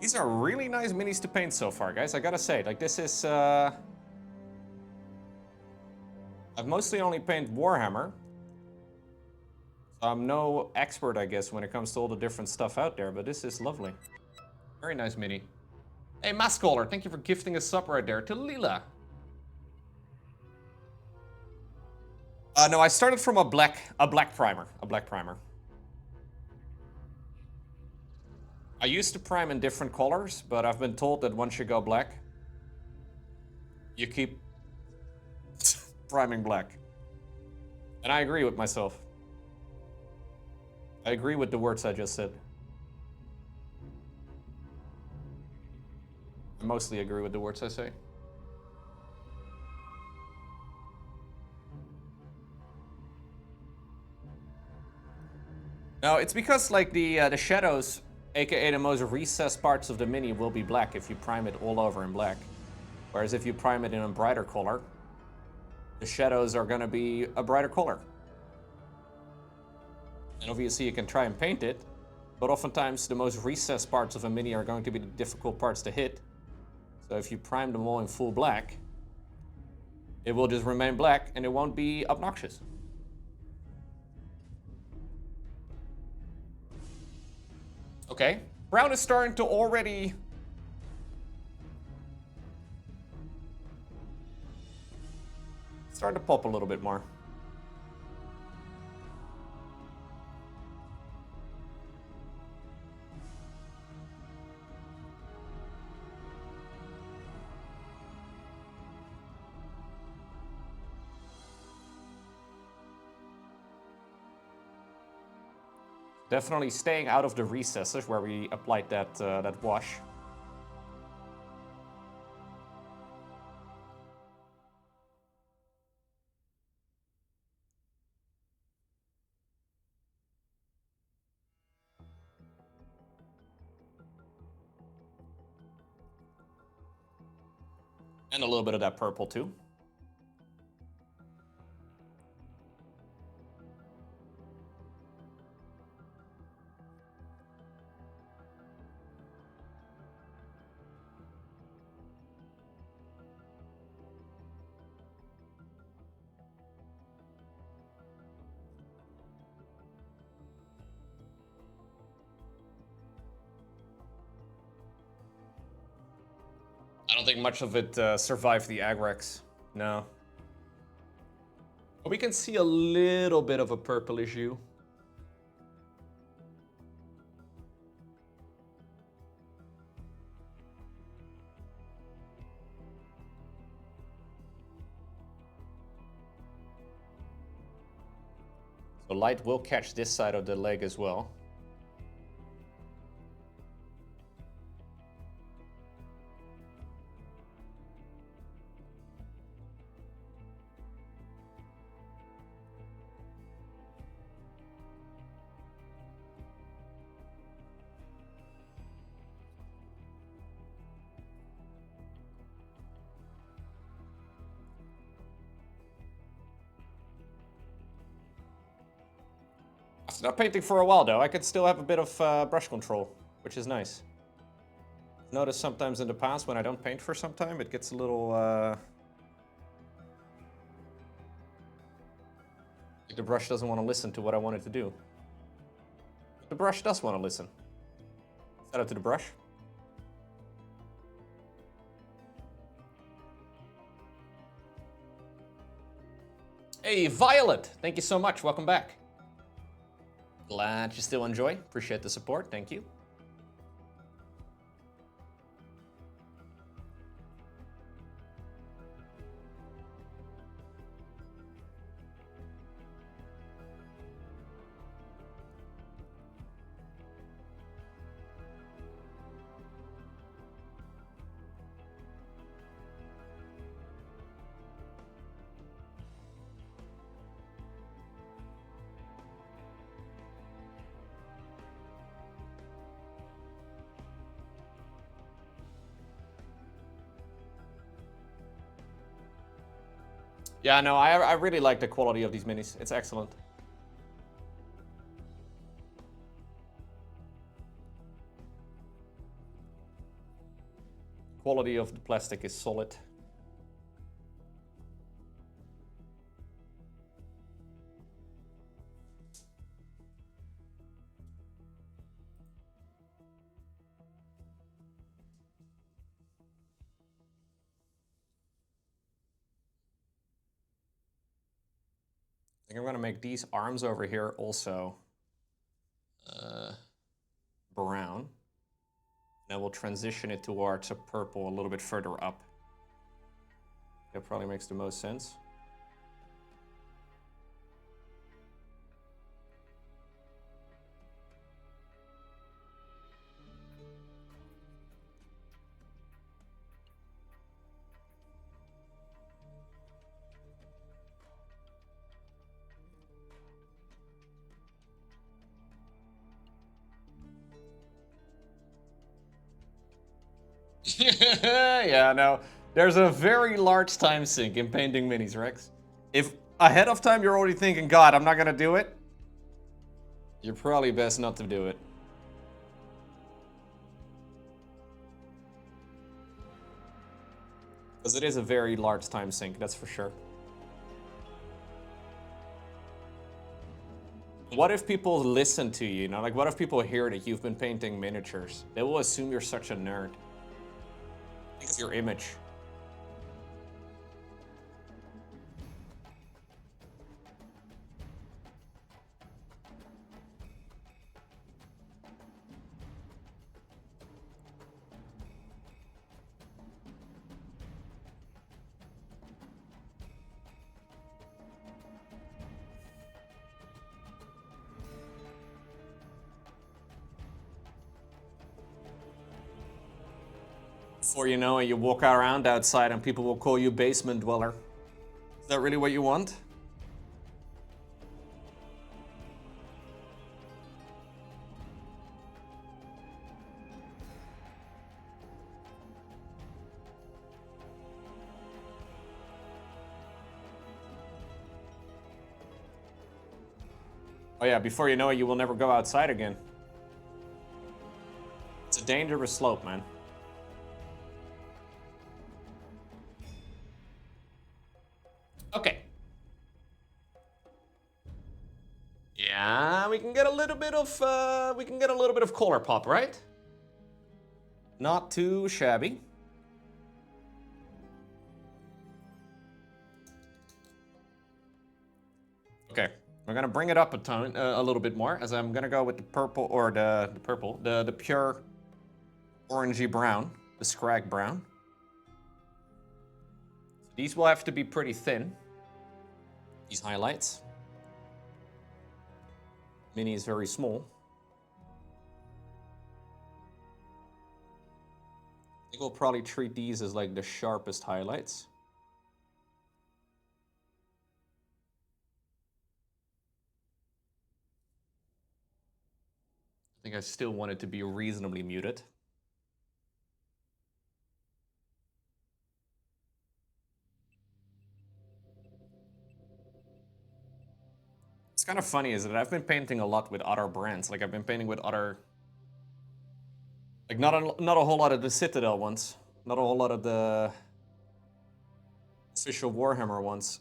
These are really nice minis to paint so far, guys. I gotta say, like, this is, I've mostly only painted Warhammer. So I'm no expert, I guess, when it comes to all the different stuff out there, but this is lovely. Very nice mini. Hey, Maskcaller, thank you for gifting a sub right there to Lila. No, I started from a black primer. I used to prime in different colors, but I've been told that once you go black, you keep priming black. And I agree with myself. I agree with the words I just said. I mostly agree with the words I say. No, it's because like the shadows, aka the most recessed parts of the mini, will be black if you prime it all over in black. Whereas if you prime it in a brighter color, the shadows are gonna be a brighter color. And obviously you can try and paint it, but oftentimes the most recessed parts of a mini are going to be the difficult parts to hit. So if you prime them all in full black, it will just remain black and it won't be obnoxious. Okay, brown is starting to already start to pop a little bit more. Definitely staying out of the recesses where we applied that that wash. And a little bit of that purple too. I don't think much of it survived the Agrex. No. But we can see a little bit of a purplish hue. So light will catch this side of the leg as well. After not painting for a while though, I could still have a bit of brush control, which is nice. Notice sometimes in the past when I don't paint for some time, it gets a little... like the brush doesn't want to listen to what I want it to do. The brush does want to listen. Shout out to the brush. Hey, Violet! Thank you so much. Welcome back. Glad you still enjoy. Appreciate the support. Thank you. Yeah, no, I really like the quality of these minis. It's excellent. Quality of the plastic is solid. I think I'm gonna make these arms over here also brown. And I will transition it towards a purple a little bit further up. That probably makes the most sense. Yeah, no. There's a very large time sink in painting minis, Rex. If ahead of time you're already thinking, God, I'm not gonna do it, you're probably best not to do it. Because it is a very large time sink, that's for sure. What if people listen to you, like what if people hear that you've been painting miniatures? They will assume you're such a nerd. Because your image. Before you know it, you walk around outside and people will call you basement dweller. Is that really what you want? Oh yeah, before you know it, you will never go outside again. It's a dangerous slope, man. Okay. Yeah, we can get a little bit of color pop, right? Not too shabby. Okay, we're gonna bring it up a tone, a little bit more, as I'm gonna go with the purple, or the pure orangey brown, the scrag brown. So these will have to be pretty thin, these highlights. Mini is very small. I think we'll probably treat these as like the sharpest highlights. I think I still want it to be reasonably muted. It's kind of funny is that I've been painting a lot with other brands. Like I've been painting with other, like not a whole lot of the Citadel ones, not a whole lot of the official Warhammer ones,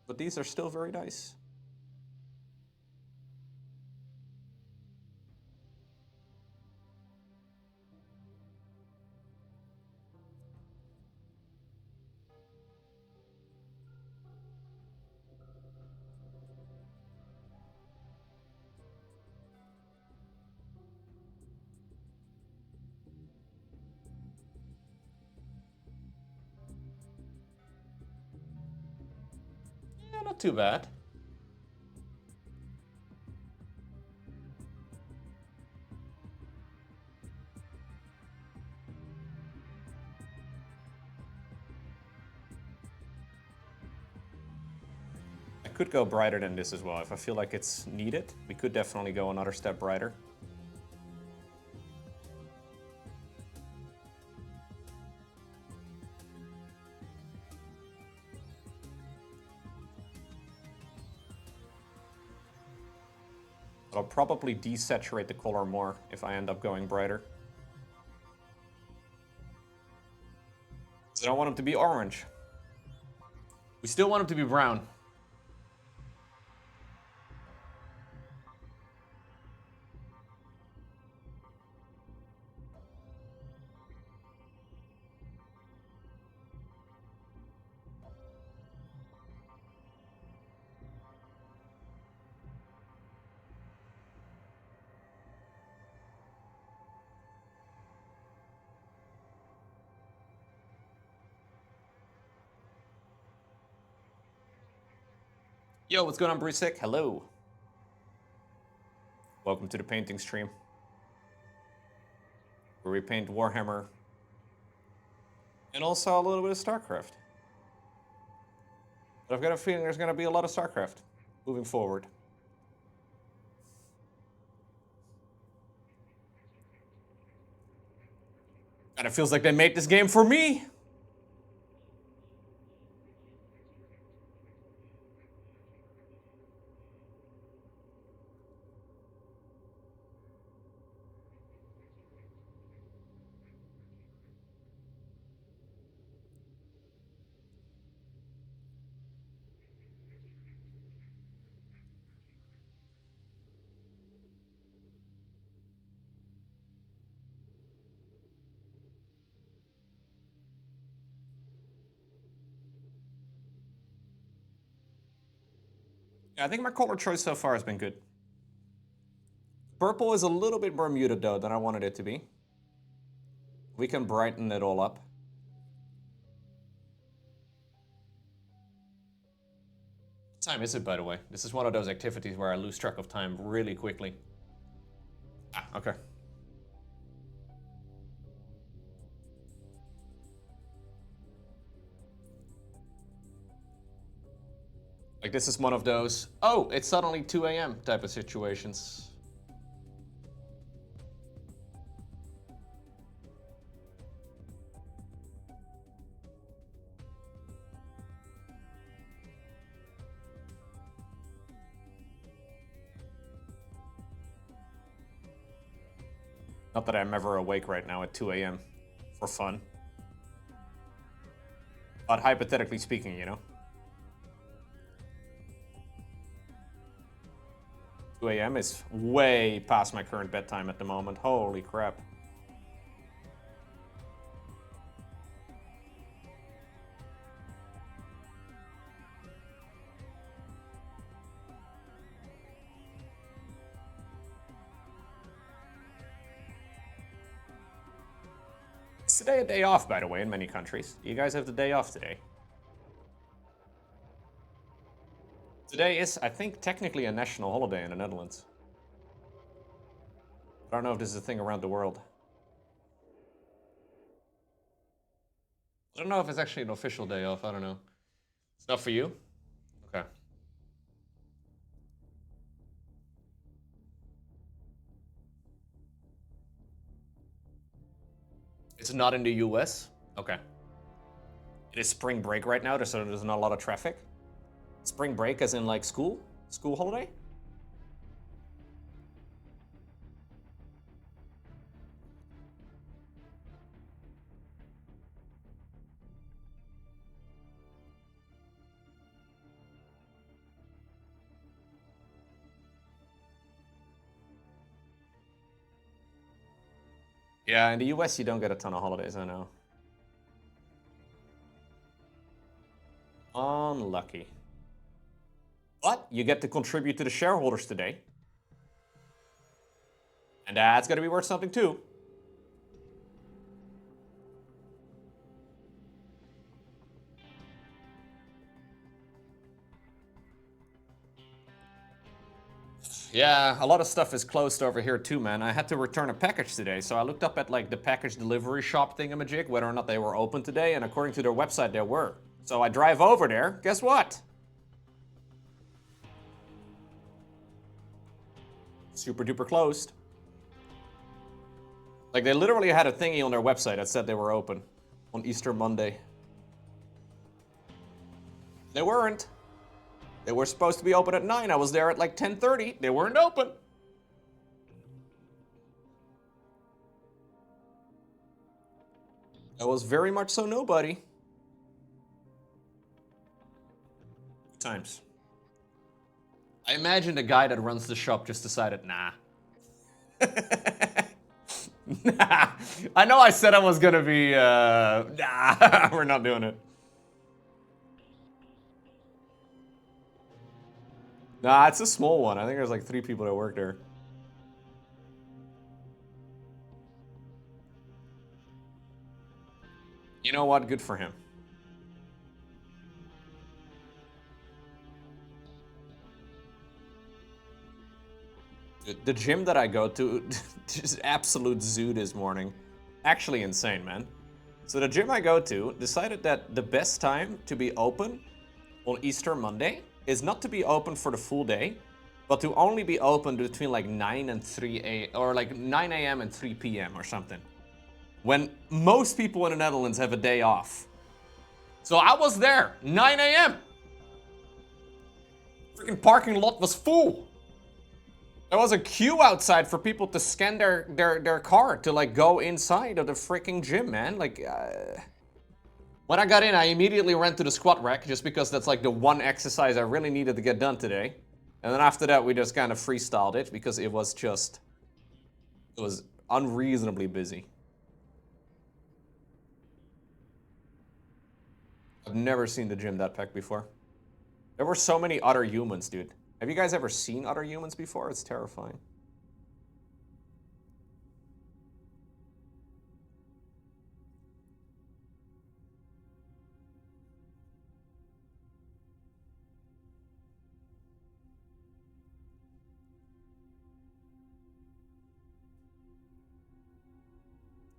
but these are still very nice. Yeah, not too bad. I could go brighter than this as well. If I feel like it's needed, we could definitely go another step brighter. I'll probably desaturate the color more if I end up going brighter. I don't want them to be orange. We still want them to be brown. Yo, what's going on, Brusik? Hello. Welcome to the painting stream, where we paint Warhammer and also a little bit of StarCraft. But I've got a feeling there's going to be a lot of StarCraft moving forward. And it feels like they made this game for me. Yeah, I think my color choice so far has been good. Purple is a little bit more muted, though, than I wanted it to be. We can brighten it all up. What time is it, by the way? This is one of those activities where I lose track of time really quickly. Ah, okay. Like, this is one of those, oh, it's suddenly 2 a.m. type of situations. Not that I'm ever awake right now at 2 a.m. for fun. But hypothetically speaking, you know. 2 a.m. is way past my current bedtime at the moment. Holy crap. Is today a day off, by the way, in many countries? You guys have the day off today. Today is, I think, technically a national holiday in the Netherlands. I don't know if this is a thing around the world. I don't know if it's actually an official day off. I don't know. It's not for you? Okay. It's not in the US? Okay. It is spring break right now, so there's not a lot of traffic. Spring break as in like school? School holiday? Yeah, in the US you don't get a ton of holidays, I know. Unlucky. But you get to contribute to the shareholders today. And that's gonna be worth something too. Yeah, a lot of stuff is closed over here too, man. I had to return a package today, so I looked up at like the package delivery shop thingamajig, whether or not they were open today, and according to their website, they were. So I drive over there, guess what? Super duper closed. Like they literally had a thingy on their website that said they were open on Easter Monday. They weren't. They were supposed to be open at 9. I was there at like 10:30. They weren't open. That was very much so nobody. Good times. I imagine the guy that runs the shop just decided, nah. Nah. I know I said I was gonna be, nah, we're not doing it. Nah, it's a small one. I think there's like 3 people that work there. You know what? Good for him. The gym that I go to, just absolute zoo this morning. Actually insane, man. So the gym I go to decided that the best time to be open on Easter Monday is not to be open for the full day, but to only be open between like 9 and 3 a.m. or like 9 a.m. and 3 p.m. or something. When most people in the Netherlands have a day off. So I was there, 9 a.m. Freaking parking lot was full. There was a queue outside for people to scan their card to like go inside of the freaking gym, man. Like, when I got in, I immediately ran to the squat rack just because that's like the one exercise I really needed to get done today. And then after that, we just kind of freestyled it because it was unreasonably busy. I've never seen the gym that packed before. There were so many other humans, dude. Have you guys ever seen other humans before? It's terrifying.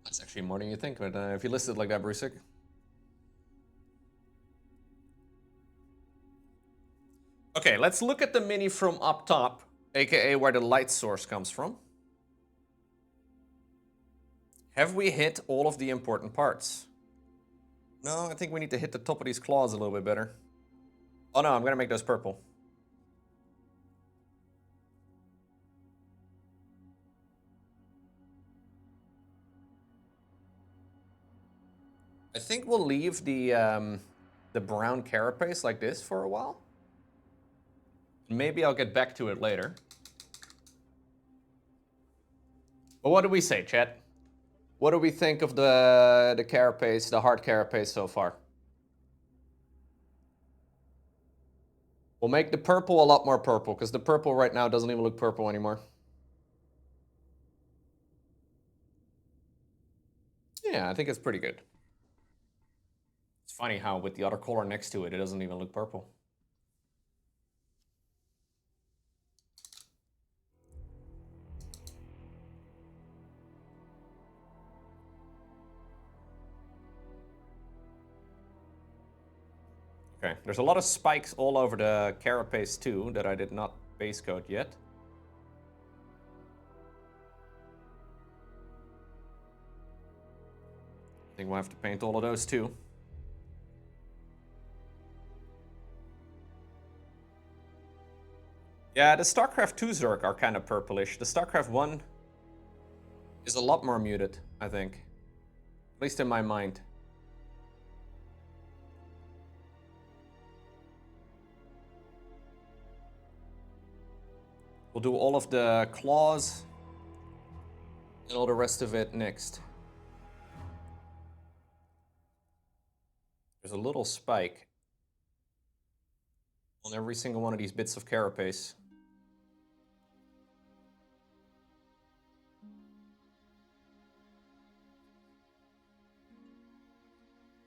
That's actually more than you think, but if you listed like that, Brusick. Okay, let's look at the mini from up top, aka where the light source comes from. Have we hit all of the important parts? No, I think we need to hit the top of these claws a little bit better. Oh no, I'm gonna make those purple. I think we'll leave the brown carapace like this for a while. Maybe I'll get back to it later. But what do we say, chat? What do we think of the carapace, the hard carapace so far? We'll make the purple a lot more purple, because the purple right now doesn't even look purple anymore. Yeah, I think it's pretty good. It's funny how with the other color next to it, it doesn't even look purple. Okay, there's a lot of spikes all over the carapace too that I did not base coat yet. I think we'll have to paint all of those too. Yeah, the StarCraft 2 Zerg are kind of purplish. The StarCraft 1 is a lot more muted, I think. At least in my mind. We'll do all of the claws and all the rest of it next. There's a little spike on every single one of these bits of carapace.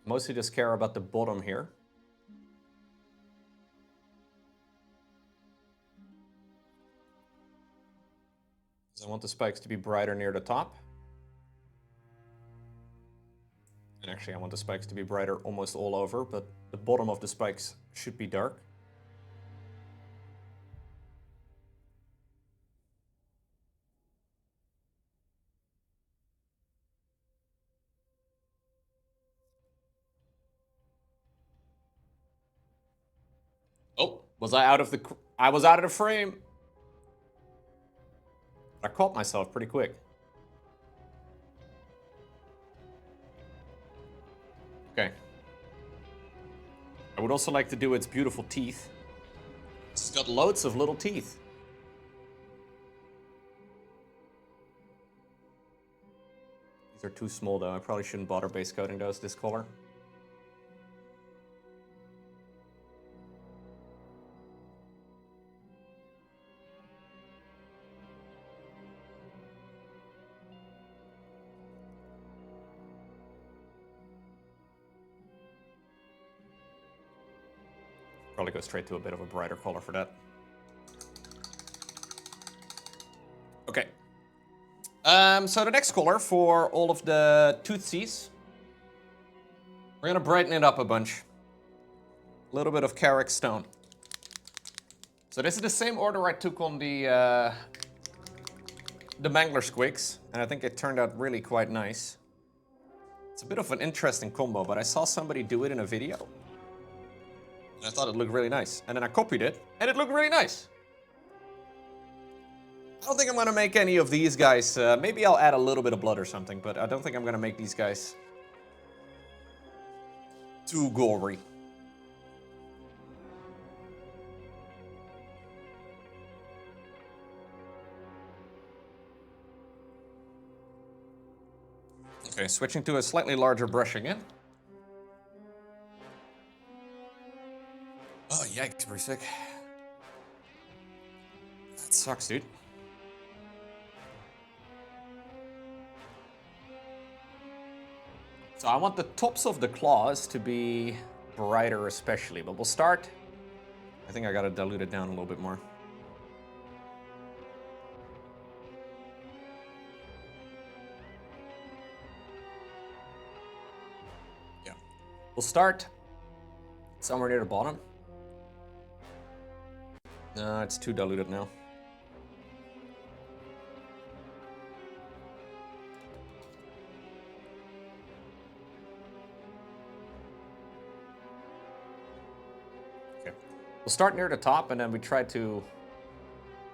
Mostly just care about the bottom here. I want the spikes to be brighter near the top. And actually I want the spikes to be brighter almost all over, but the bottom of the spikes should be dark. Oh, was I out of the... I was out of the frame! I caught myself pretty quick. Okay. I would also like to do its beautiful teeth. It's got loads of little teeth. These are too small though. I probably shouldn't bother base coating those this color. Probably go straight to a bit of a brighter color for that. Okay. So the next color for all of the toothsies, we're gonna brighten it up a bunch. A little bit of Carrick Stone. So this is the same order I took on the Mangler Squigs, and I think it turned out really quite nice. It's a bit of an interesting combo, but I saw somebody do it in a video. And I thought it looked really nice. And then I copied it, and it looked really nice. I don't think I'm gonna make any of these guys. Maybe I'll add a little bit of blood or something, but I don't think I'm gonna make these guys too gory. Okay, switching to a slightly larger brush again. Oh, yikes, pretty sick. That sucks, dude. So I want the tops of the claws to be brighter especially, but we'll start. I think I gotta dilute it down a little bit more. Yeah. We'll start somewhere near the bottom. No, it's too diluted now. Okay. We'll start near the top and then we try to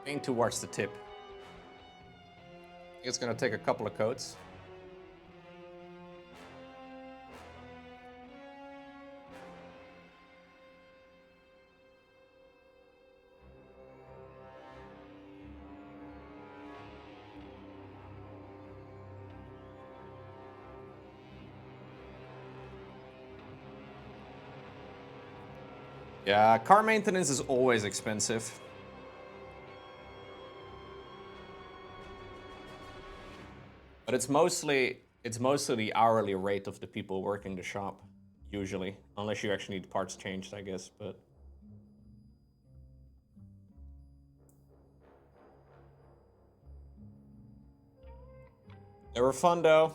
paint towards the tip. I think it's gonna take a couple of coats. Yeah, car maintenance is always expensive. But it's mostly the hourly rate of the people working the shop, usually. Unless you actually need parts changed, I guess, but... They were fun, though.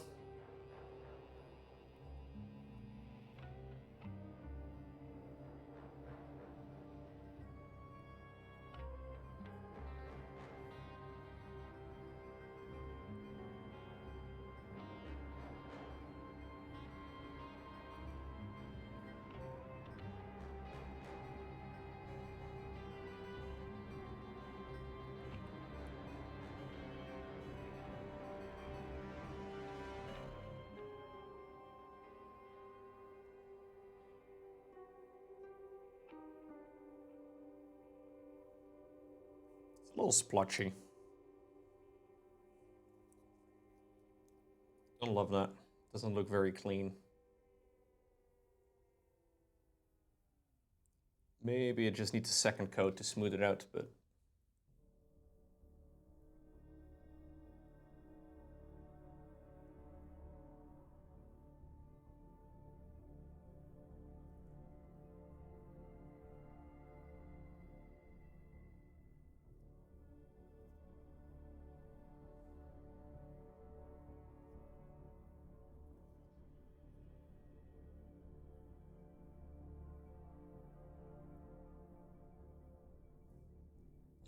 It's a little splotchy. Don't love that. Doesn't look very clean. Maybe it just needs a second coat to smooth it out, but...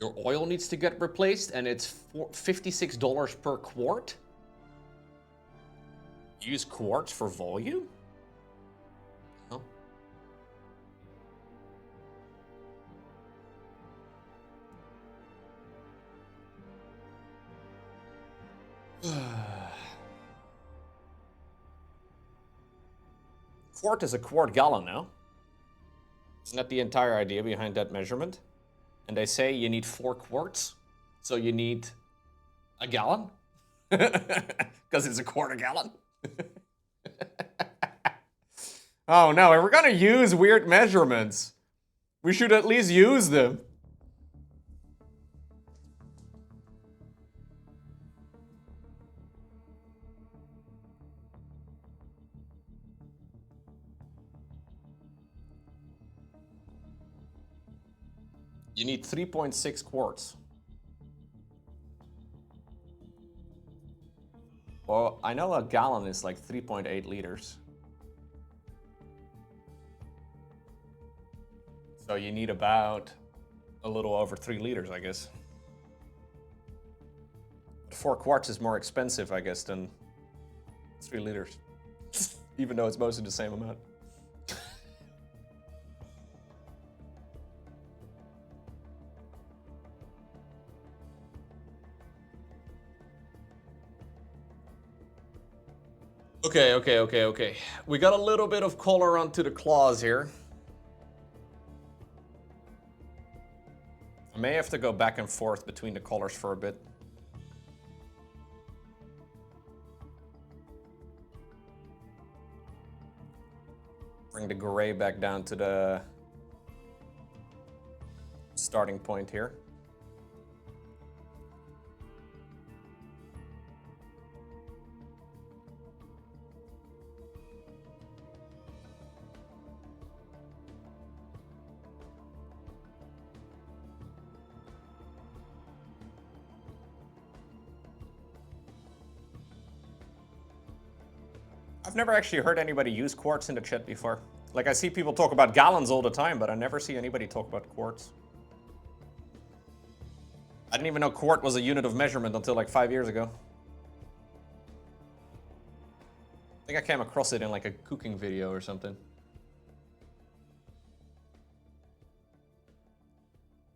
Your oil needs to get replaced, and it's $56 per quart? Use quarts for volume? Oh. Quart is a quart gallon now. Isn't that the entire idea behind that measurement? And they say you need 4 quarts, so you need a gallon? Because it's a quarter gallon. Oh no, if we're gonna use weird measurements, we should at least use them. You need 3.6 quarts. Well, I know a gallon is like 3.8 liters. So you need about a little over 3 liters, I guess. 4 quarts is more expensive, I guess, than 3 liters. Even though it's mostly the same amount. Okay. We got a little bit of color onto the claws here. I may have to go back and forth between the colors for a bit. Bring the gray back down to the starting point here. I've never actually heard anybody use quarts in the chat before. Like, I see people talk about gallons all the time, but I never see anybody talk about quarts. I didn't even know quart was a unit of measurement until like 5 years ago. I think I came across it in like a cooking video or something.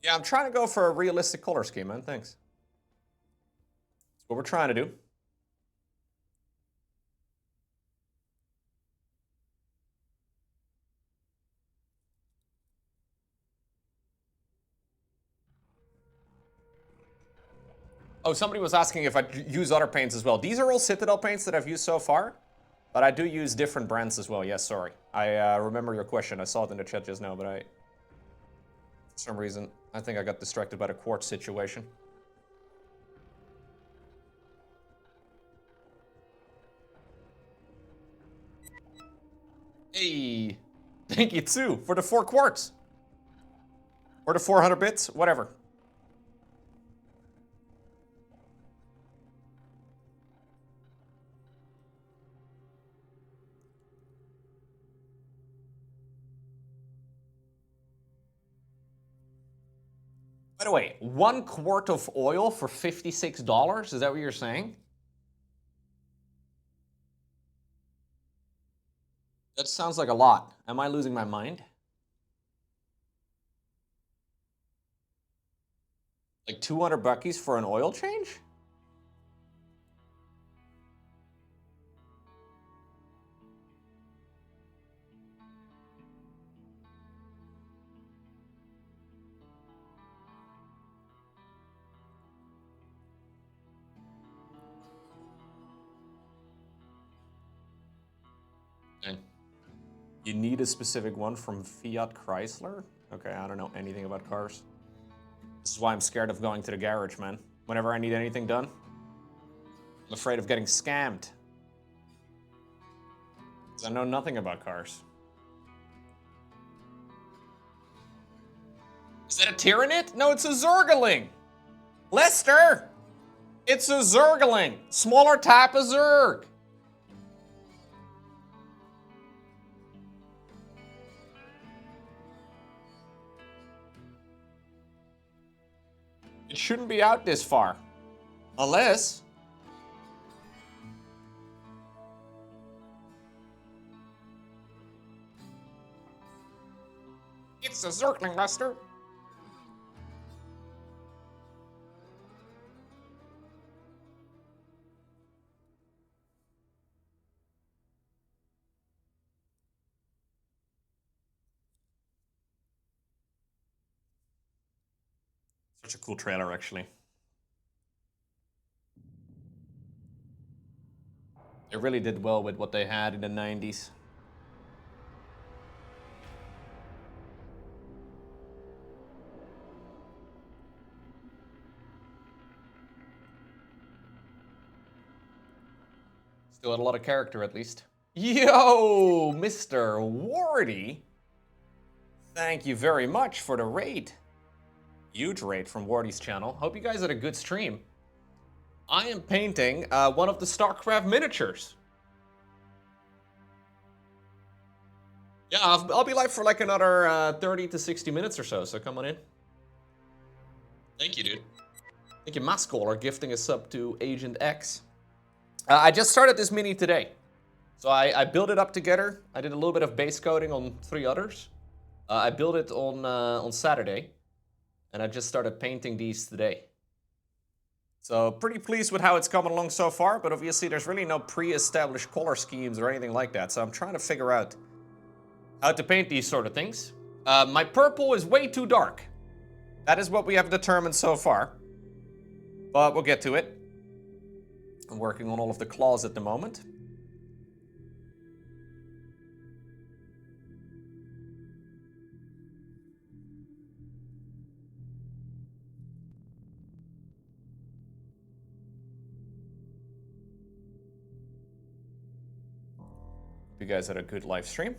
Yeah, I'm trying to go for a realistic color scheme, man. Thanks. That's what we're trying to do. Oh, somebody was asking if I use other paints as well. These are all Citadel paints that I've used so far, but I do use different brands as well. Yes, sorry. I remember your question. I saw it in the chat just now, but For some reason, I think I got distracted by the quartz situation. Hey, thank you too for the 4 quartz. Or the 400 bits, whatever. By the way, 1 quart of oil for $56? Is that what you're saying? That sounds like a lot. Am I losing my mind? Like 200 buckies for an oil change? You need a specific one from Fiat Chrysler? Okay, I don't know anything about cars. This is why I'm scared of going to the garage, man. Whenever I need anything done, I'm afraid of getting scammed. Because I know nothing about cars. Is that a Tyranid? No, it's a Zergling! Lester! It's a Zergling! Smaller type of Zerg! It shouldn't be out this far. Unless... It's a Zergling, Lester. Such a cool trailer, actually. They really did well with what they had in the 90s. Still had a lot of character, at least. Yo, Mr. Wardy! Thank you very much for the raid. Huge raid from Wardy's channel. Hope you guys had a good stream. I am painting one of the StarCraft miniatures. Yeah, I'll be live for like another 30 to 60 minutes or so come on in. Thank you, dude. Thank you, Mascaller, gifting a sub to Agent X. I just started this mini today. So I built it up together. I did a little bit of base coating on 3 others. I built it on Saturday. And I just started painting these today. So pretty pleased with how it's coming along so far, but obviously there's really no pre-established color schemes or anything like that. So I'm trying to figure out how to paint these sort of things. My purple is way too dark. That is what we have determined so far. But we'll get to it. I'm working on all of the claws at the moment. You guys had a good live stream.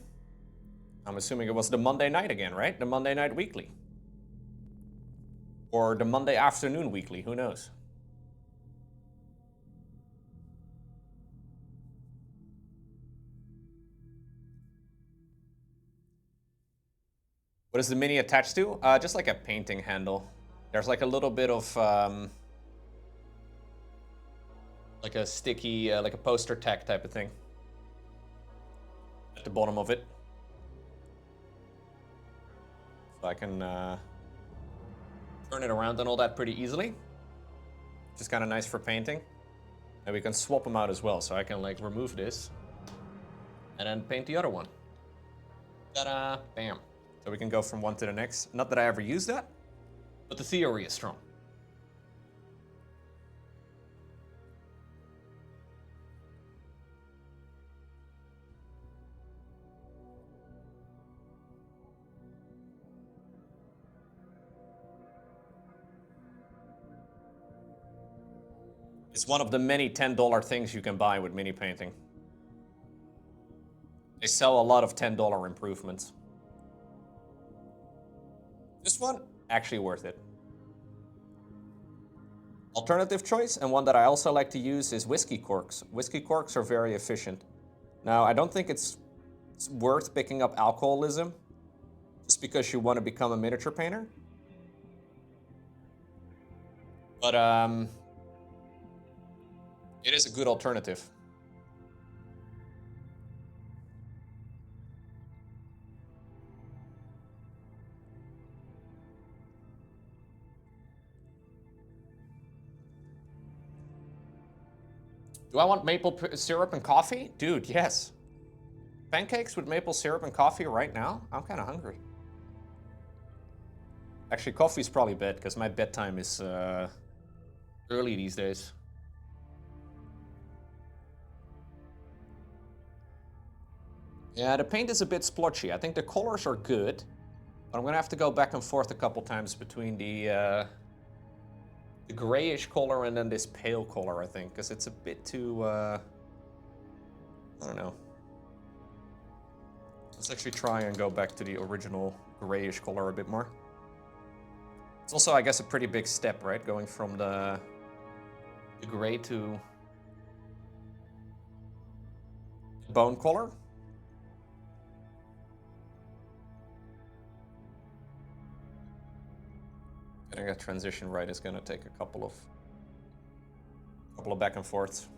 I'm assuming it was the Monday night again, right? The Monday night weekly. Or the Monday afternoon weekly, who knows? What is the mini attached to? Just like a painting handle. There's like a little bit of like a sticky, like a poster tack type of thing at the bottom of it. So I can turn it around and all that pretty easily. Which is kind of nice for painting. And we can swap them out as well. So I can like remove this and then paint the other one. Ta-da! Bam. So we can go from one to the next. Not that I ever use that, but the theory is strong. It's one of the many $10 things you can buy with mini painting. They sell a lot of $10 improvements. This one, actually worth it. Alternative choice, and one that I also like to use, is whiskey corks. Whiskey corks are very efficient. Now, I don't think it's worth picking up alcoholism just because you want to become a miniature painter. But it is a good alternative. Do I want maple syrup and coffee? Dude, yes. Pancakes with maple syrup and coffee right now? I'm kind of hungry. Actually, coffee's probably bad because my bedtime is early these days. Yeah, the paint is a bit splotchy. I think the colors are good, but I'm gonna have to go back and forth a couple times between the grayish color and then this pale color, I think, because it's a bit too, I don't know. Let's actually try and go back to the original grayish color a bit more. It's also, I guess, a pretty big step, right? Going from the gray to bone color. Getting that transition right is gonna take a couple of back and forths.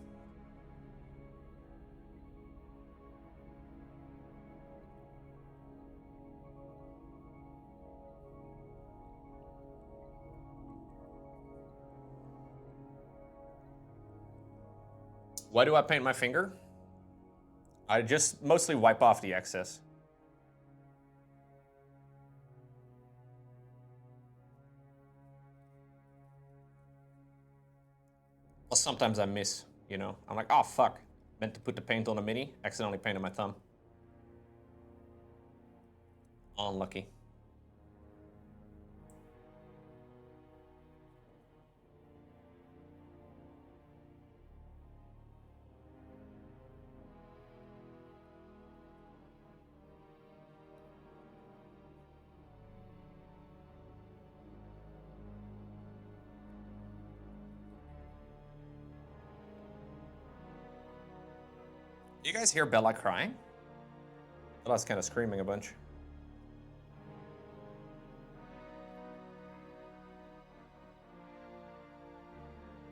Why do I paint my finger? I just mostly wipe off the excess. Well, sometimes I miss, you know? I'm like, oh, fuck. Meant to put the paint on a mini, accidentally painted my thumb. Unlucky. You guys hear Bella crying? Bella's kind of screaming a bunch.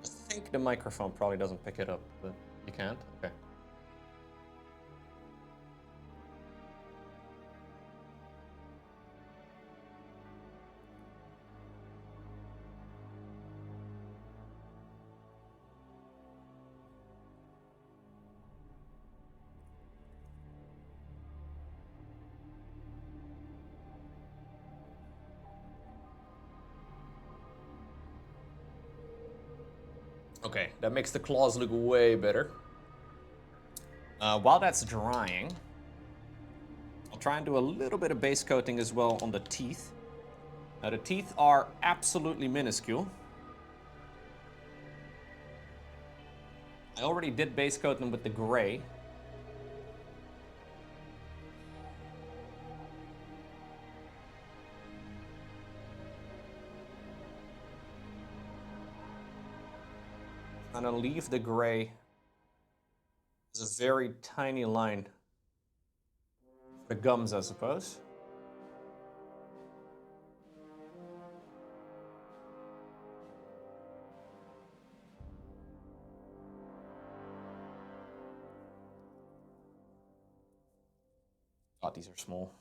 I think the microphone probably doesn't pick it up, but you can't? Okay. Okay, that makes the claws look way better. While that's drying, I'll try and do a little bit of base coating as well on the teeth. Now, the teeth are absolutely minuscule. I already did base coat them with the gray. I'm gonna leave the gray as a very tiny line for the gums, I suppose. God, these are small.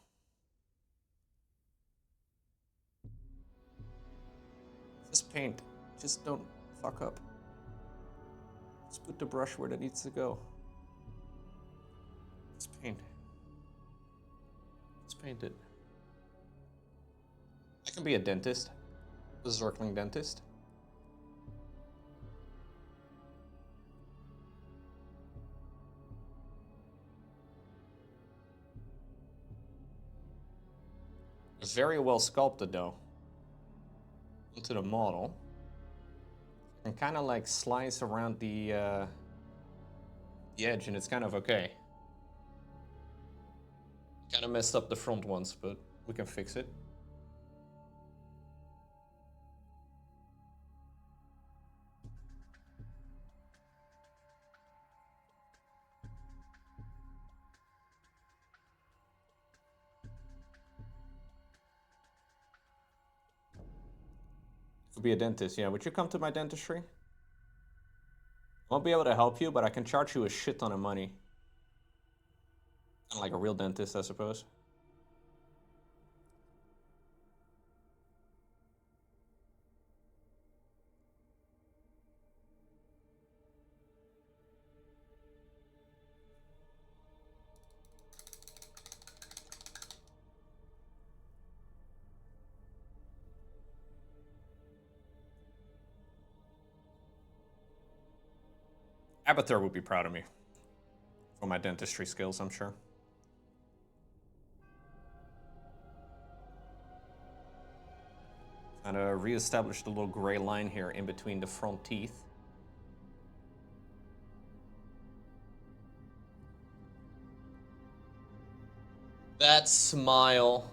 Just paint. Just don't fuck up. Just put the brush where it needs to go. Just paint. Just paint it. I can be a dentist. A Zergling dentist. Very well sculpted though. Into the model. and kind of like slice around the edge, and it's kind of okay. Kind of messed up the front ones, but we can fix it. Could be a dentist, yeah. Would you come to my dentistry? I won't be able to help you, but I can charge you a shit ton of money. Kind of like a real dentist, I suppose. Abathur would be proud of me for my dentistry skills, I'm sure. Kind of reestablished a little gray line here in between the front teeth. That smile.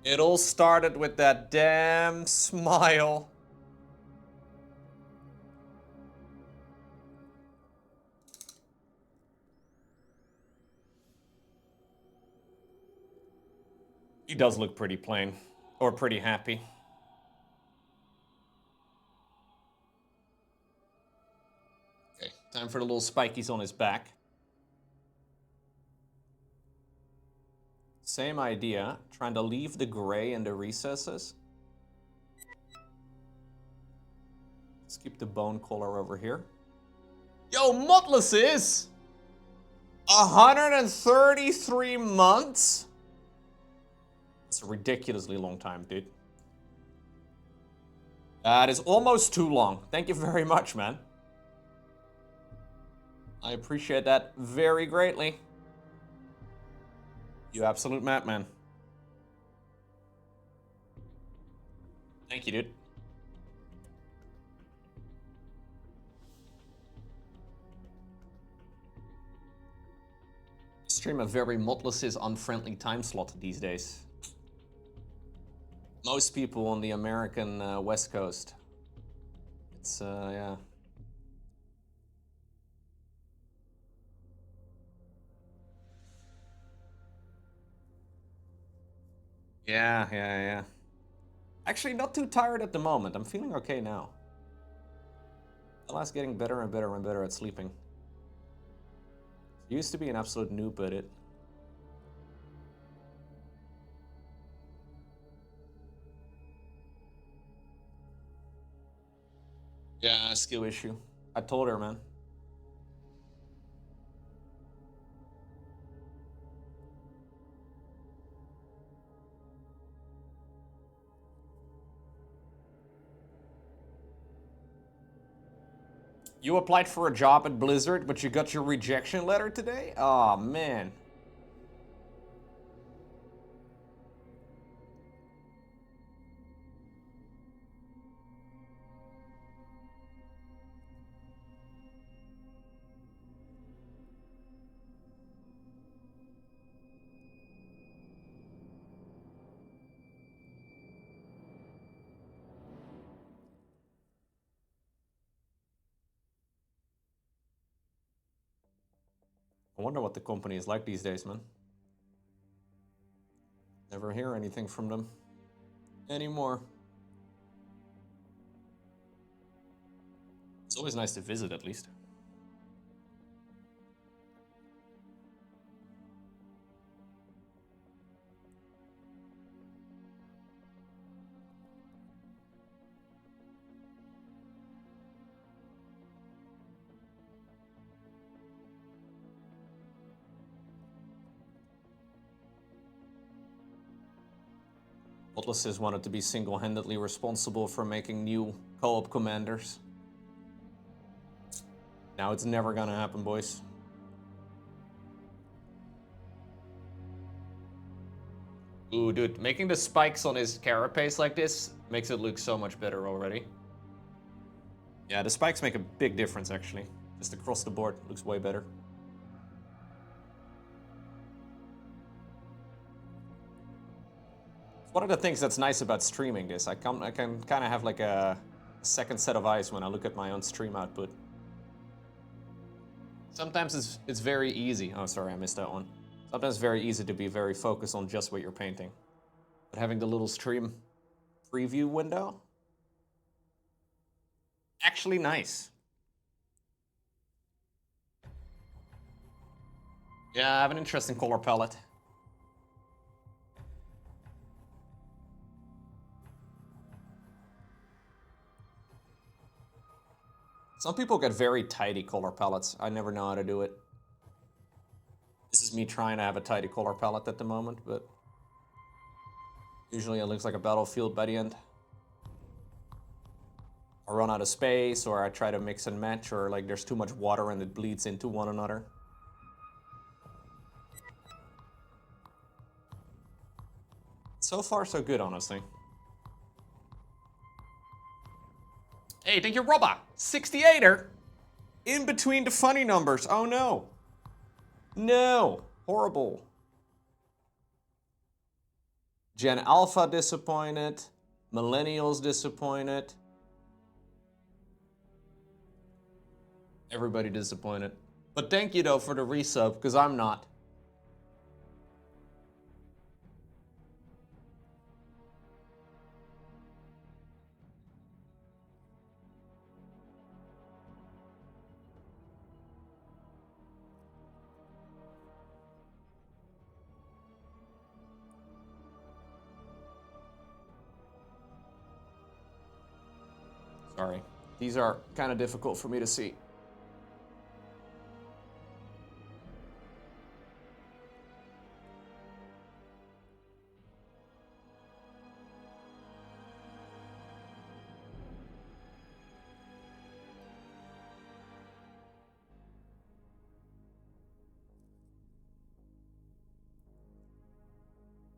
It all started with that damn smile. He does look pretty plain, or pretty happy. Okay, time for the little spikies on his back. Same idea, trying to leave the gray in the recesses. Let's keep the bone color over here. Yo, Mutless is 133 months? That's a ridiculously long time, dude. That is almost too long. Thank you very much, man. I appreciate that very greatly. You absolute madman. Thank you, dude. Stream a very Mutless's unfriendly time slot these days. Most people on the American West Coast. It's, yeah. Yeah. Actually, not too tired at the moment. I'm feeling okay now. Ella's getting better and better and better at sleeping. Used to be an absolute noob at it. Yeah, skill issue. I told her, man. You applied for a job at Blizzard, but you got your rejection letter today? Oh, man. I wonder what the company is like these days, man. Never hear anything from them anymore. It's always nice to visit, at least. Atlas wanted to be single-handedly responsible for making new co-op commanders. Now it's never gonna happen, boys. Ooh, dude, making the spikes on his carapace like this makes it look so much better already. Yeah, the spikes make a big difference, actually. Just across the board, looks way better. It's one of the things that's nice about streaming this. I can kind of have like a second set of eyes when I look at my own stream output. Sometimes it's very easy. Oh, sorry, I missed that one. Sometimes it's very easy to be very focused on just what you're painting. But having the little stream preview window, actually nice. Yeah, I have an interesting color palette. Some people get very tidy color palettes. I never know how to do it. This is me trying to have a tidy color palette at the moment, but usually it looks like a battlefield by the end. I run out of space, or I try to mix and match, or like there's too much water and it bleeds into one another. So far, so good, honestly. Hey, thank you, Robba. 68er. In between the funny numbers. Oh no. No. Horrible. Gen Alpha disappointed. Millennials disappointed. Everybody disappointed. But thank you though for the resub, because I'm not. Sorry. These are kind of difficult for me to see.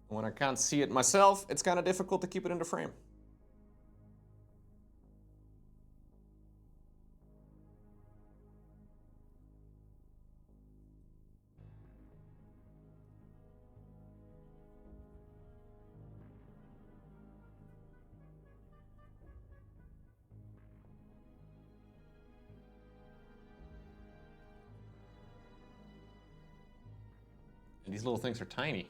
When I can't see it myself, it's kind of difficult to keep it in the frame. And these little things are tiny.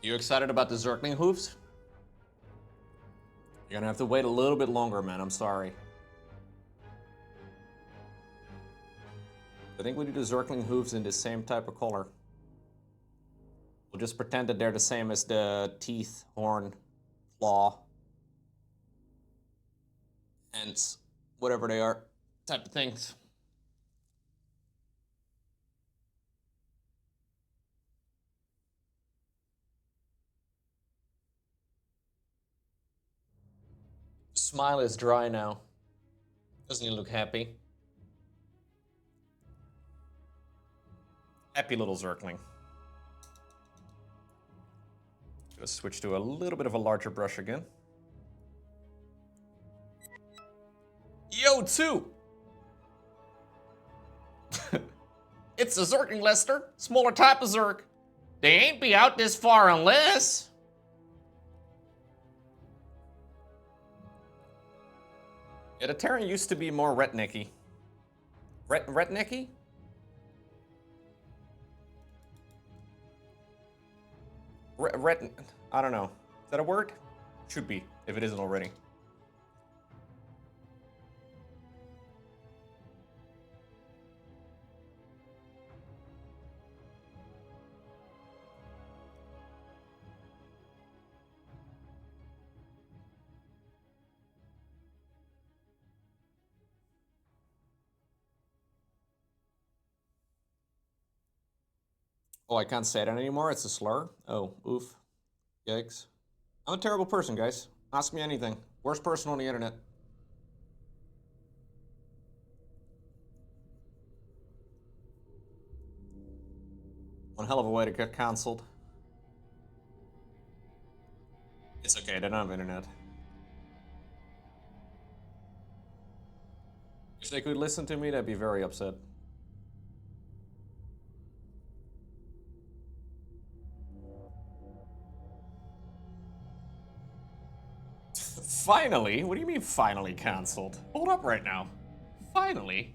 You excited about the Zergling hooves? You're gonna have to wait a little bit longer, man. I'm sorry. I think we do the Zergling hooves in the same type of color. We'll just pretend that they're the same as the teeth, horn, claw, hands, whatever they are, type of things. Smile is dry now. Doesn't he look happy? Happy little Zergling. Let's switch to a little bit of a larger brush again. Yo, 2! It's a Zergling, Lester. Smaller type of Zerg. They ain't be out this far unless... Yeah, the Terran used to be more rednecky. Rednecky? I don't know. Is that a word? Should be, if it isn't already. Oh, I can't say that anymore. It's a slur. Oh, oof. Yikes. I'm a terrible person, guys. Ask me anything. Worst person on the internet. One hell of a way to get cancelled. It's okay, they don't have internet. If they could listen to me, they'd be very upset. Finally? What do you mean finally cancelled? Hold up right now. Finally?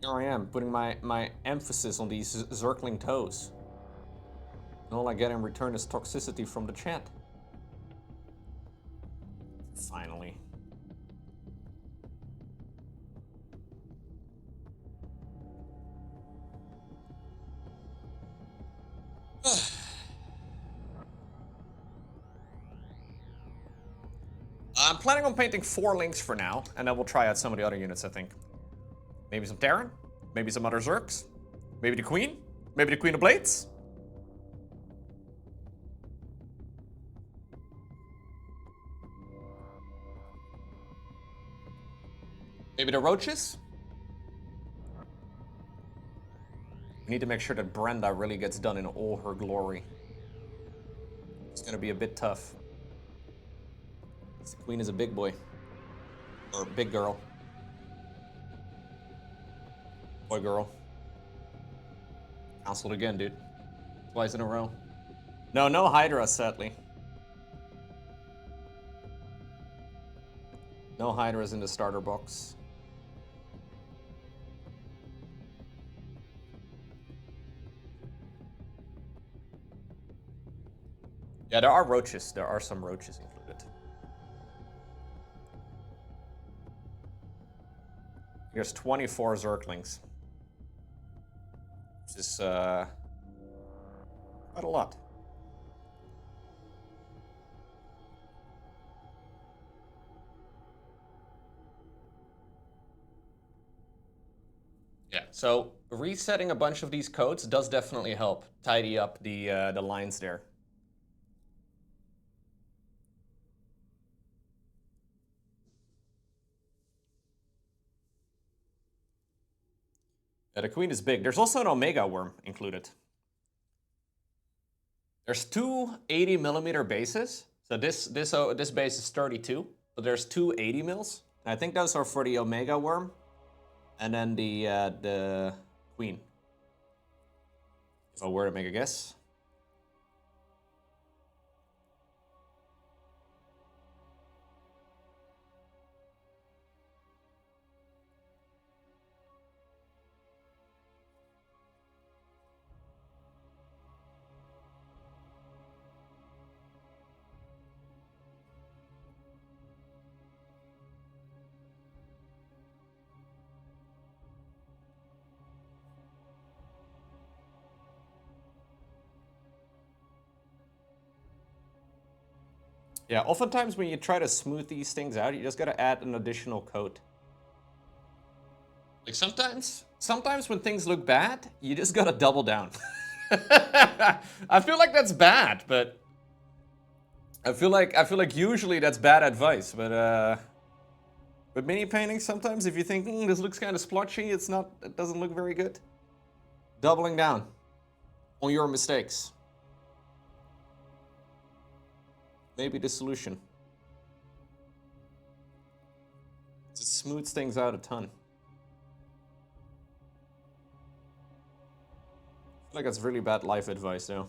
Here I am, putting my emphasis on these Zergling toes. And all I get in return is toxicity from the chat. Finally. I'm planning on painting 4 links for now, and then we'll try out some of the other units, I think. Maybe some Terran, maybe some other Zergs, maybe the Queen, maybe the Queen of Blades. Maybe the Roaches. We need to make sure that Brenda really gets done in all her glory. It's gonna be a bit tough. The Queen is a big boy. Or big girl. Boy girl. Cancelled again, dude. Twice in a row. No Hydra, sadly. No Hydras in the starter box. Yeah, there are roaches. There are some roaches included. There's 24 Zerglings. Which is, quite a lot. Yeah, so resetting a bunch of these codes does definitely help tidy up the lines there. The Queen is big. There's also an Omega worm included. There's 2 80mm bases. So this base is 32, but there's 2 80 mils. And I think those are for the Omega worm, and then the Queen. If I were to make a guess. Yeah, oftentimes when you try to smooth these things out, you just gotta add an additional coat. Like sometimes when things look bad, you just gotta double down. I feel like that's bad, but I feel like usually that's bad advice. But mini painting, sometimes if you think this looks kind of splotchy, it doesn't look very good. Doubling down on your mistakes. Maybe the solution. It smooths things out a ton. I feel like that's really bad life advice, though.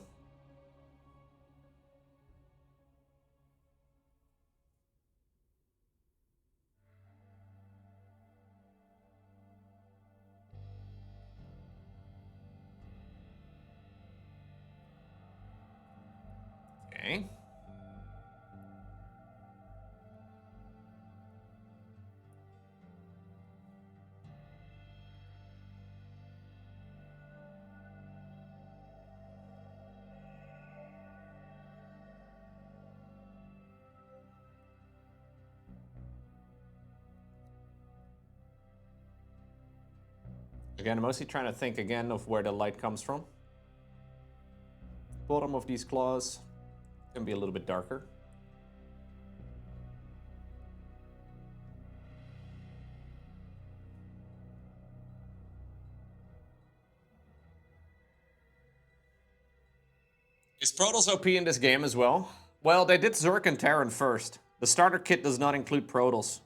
Okay. Again, I'm mostly trying to think again of where the light comes from. Bottom of these claws can be a little bit darker. Is Protoss OP in this game as well? Well, they did Zerg and Terran first. The starter kit does not include Protoss.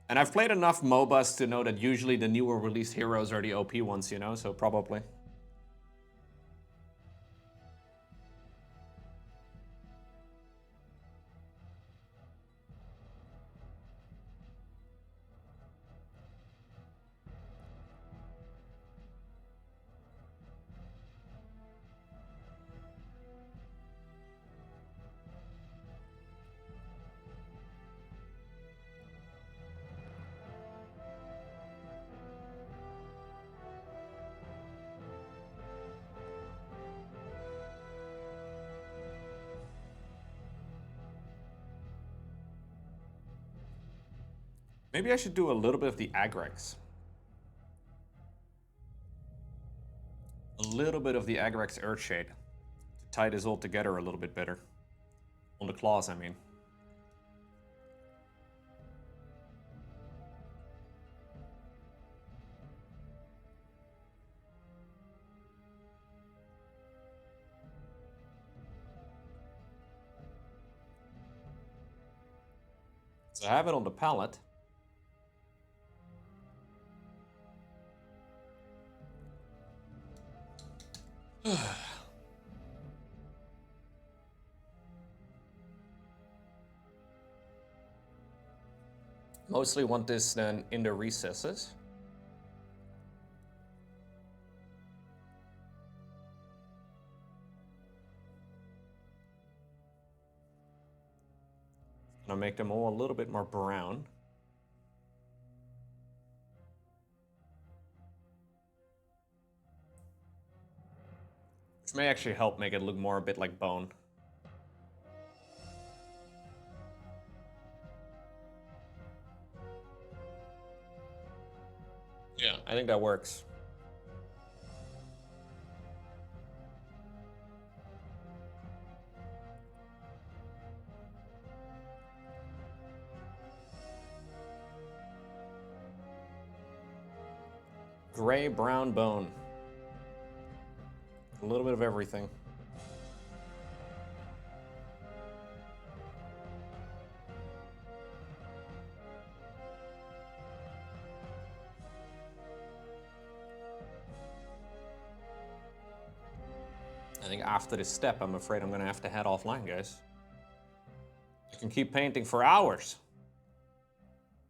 And I've played enough MOBAs to know that usually the newer released heroes are the OP ones, you know, so probably. Maybe I should do a little bit of the Agrex. A little bit of the Agrex Earthshade to tie this all together a little bit better. On the claws, I mean. So I have it on the palette. Mostly want this then in the recesses. Gonna make them all a little bit more brown. Which may actually help make it look more a bit like bone. Yeah, I think that works. Gray, brown bone. A little bit of everything. I think after this step, I'm afraid I'm gonna have to head offline, guys. I can keep painting for hours.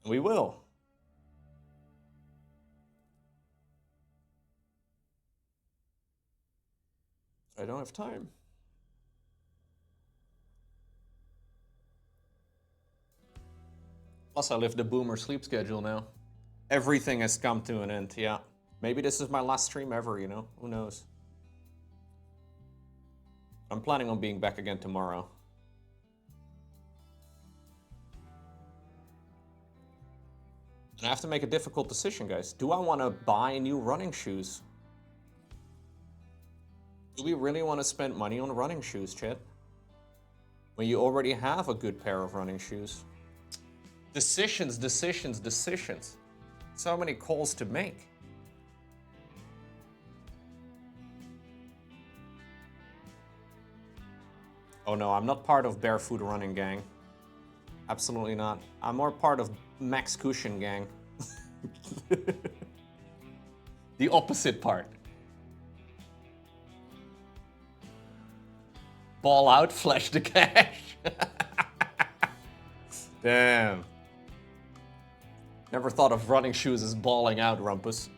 We will. I don't have time. Plus, I live the boomer sleep schedule now. Everything has come to an end, yeah. Maybe this is my last stream ever, you know? Who knows? I'm planning on being back again tomorrow. And I have to make a difficult decision, guys. Do I want to buy new running shoes? Do we really want to spend money on running shoes, Chet? When you already have a good pair of running shoes? Decisions, decisions, decisions. So many calls to make. Oh no, I'm not part of Barefoot Running Gang. Absolutely not. I'm more part of Max Cushion Gang. The opposite part. Ball out, flash the cash. Damn. Never thought of running shoes as balling out, Rumpus.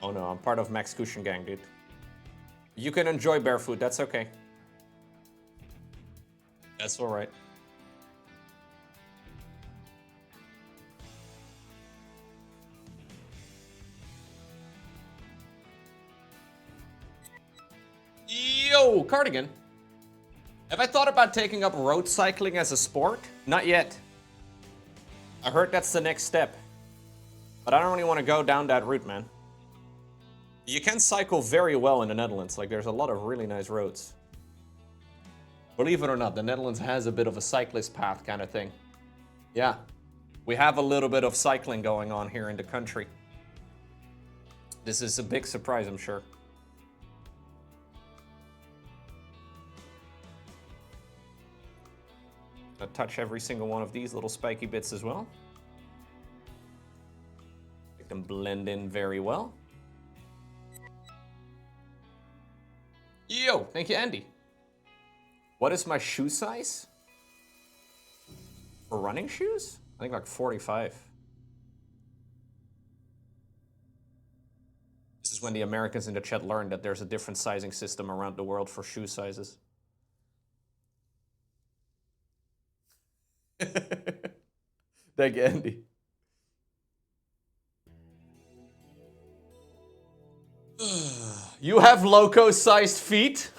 Oh no, I'm part of Max Cushion Gang, dude. You can enjoy barefoot, that's okay. That's alright. Yo, Cardigan. Have I thought about taking up road cycling as a sport? Not yet. I heard that's the next step. But I don't really want to go down that route, man. You can cycle very well in the Netherlands. Like, there's a lot of really nice roads. Believe it or not, the Netherlands has a bit of a cyclist path kind of thing. Yeah. We have a little bit of cycling going on here in the country. This is a big surprise, I'm sure. I'll touch every single one of these little spiky bits as well. They can blend in very well. Yo, thank you, Andy. What is my shoe size? For running shoes? I think like 45. This is when the Americans in the chat learned that there's a different sizing system around the world for shoe sizes. Thank you, Andy. You have loco-sized feet?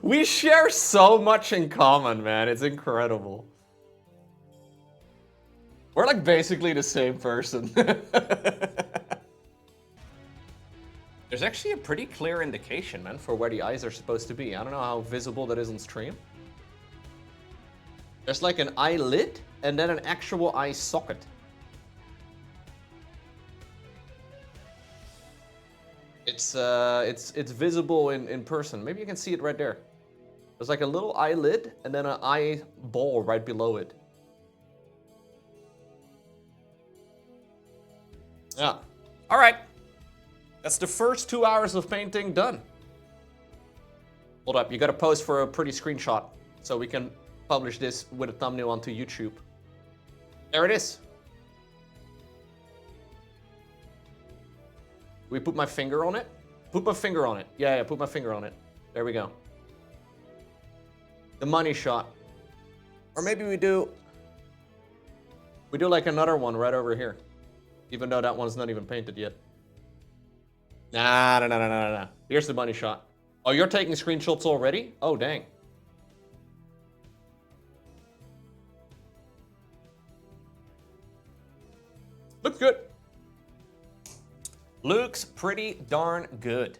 We share so much in common, man. It's incredible. We're like basically the same person. There's actually a pretty clear indication, man, for where the eyes are supposed to be. I don't know how visible that is on stream. There's like an eyelid and then an actual eye socket. It's visible in person. Maybe you can see it right there. There's like a little eyelid and then an eyeball right below it. Yeah. All right. That's the first 2 hours of painting done. Hold up. You got to pose for a pretty screenshot so we can publish this with a thumbnail onto YouTube. There it is. We put my finger on it? Put my finger on it. Yeah, put my finger on it. There we go. The money shot. Or maybe we do like another one right over here. Even though that one's not even painted yet. Nah. Here's the money shot. Oh, you're taking screenshots already? Oh, dang. Looks good. Looks pretty darn good.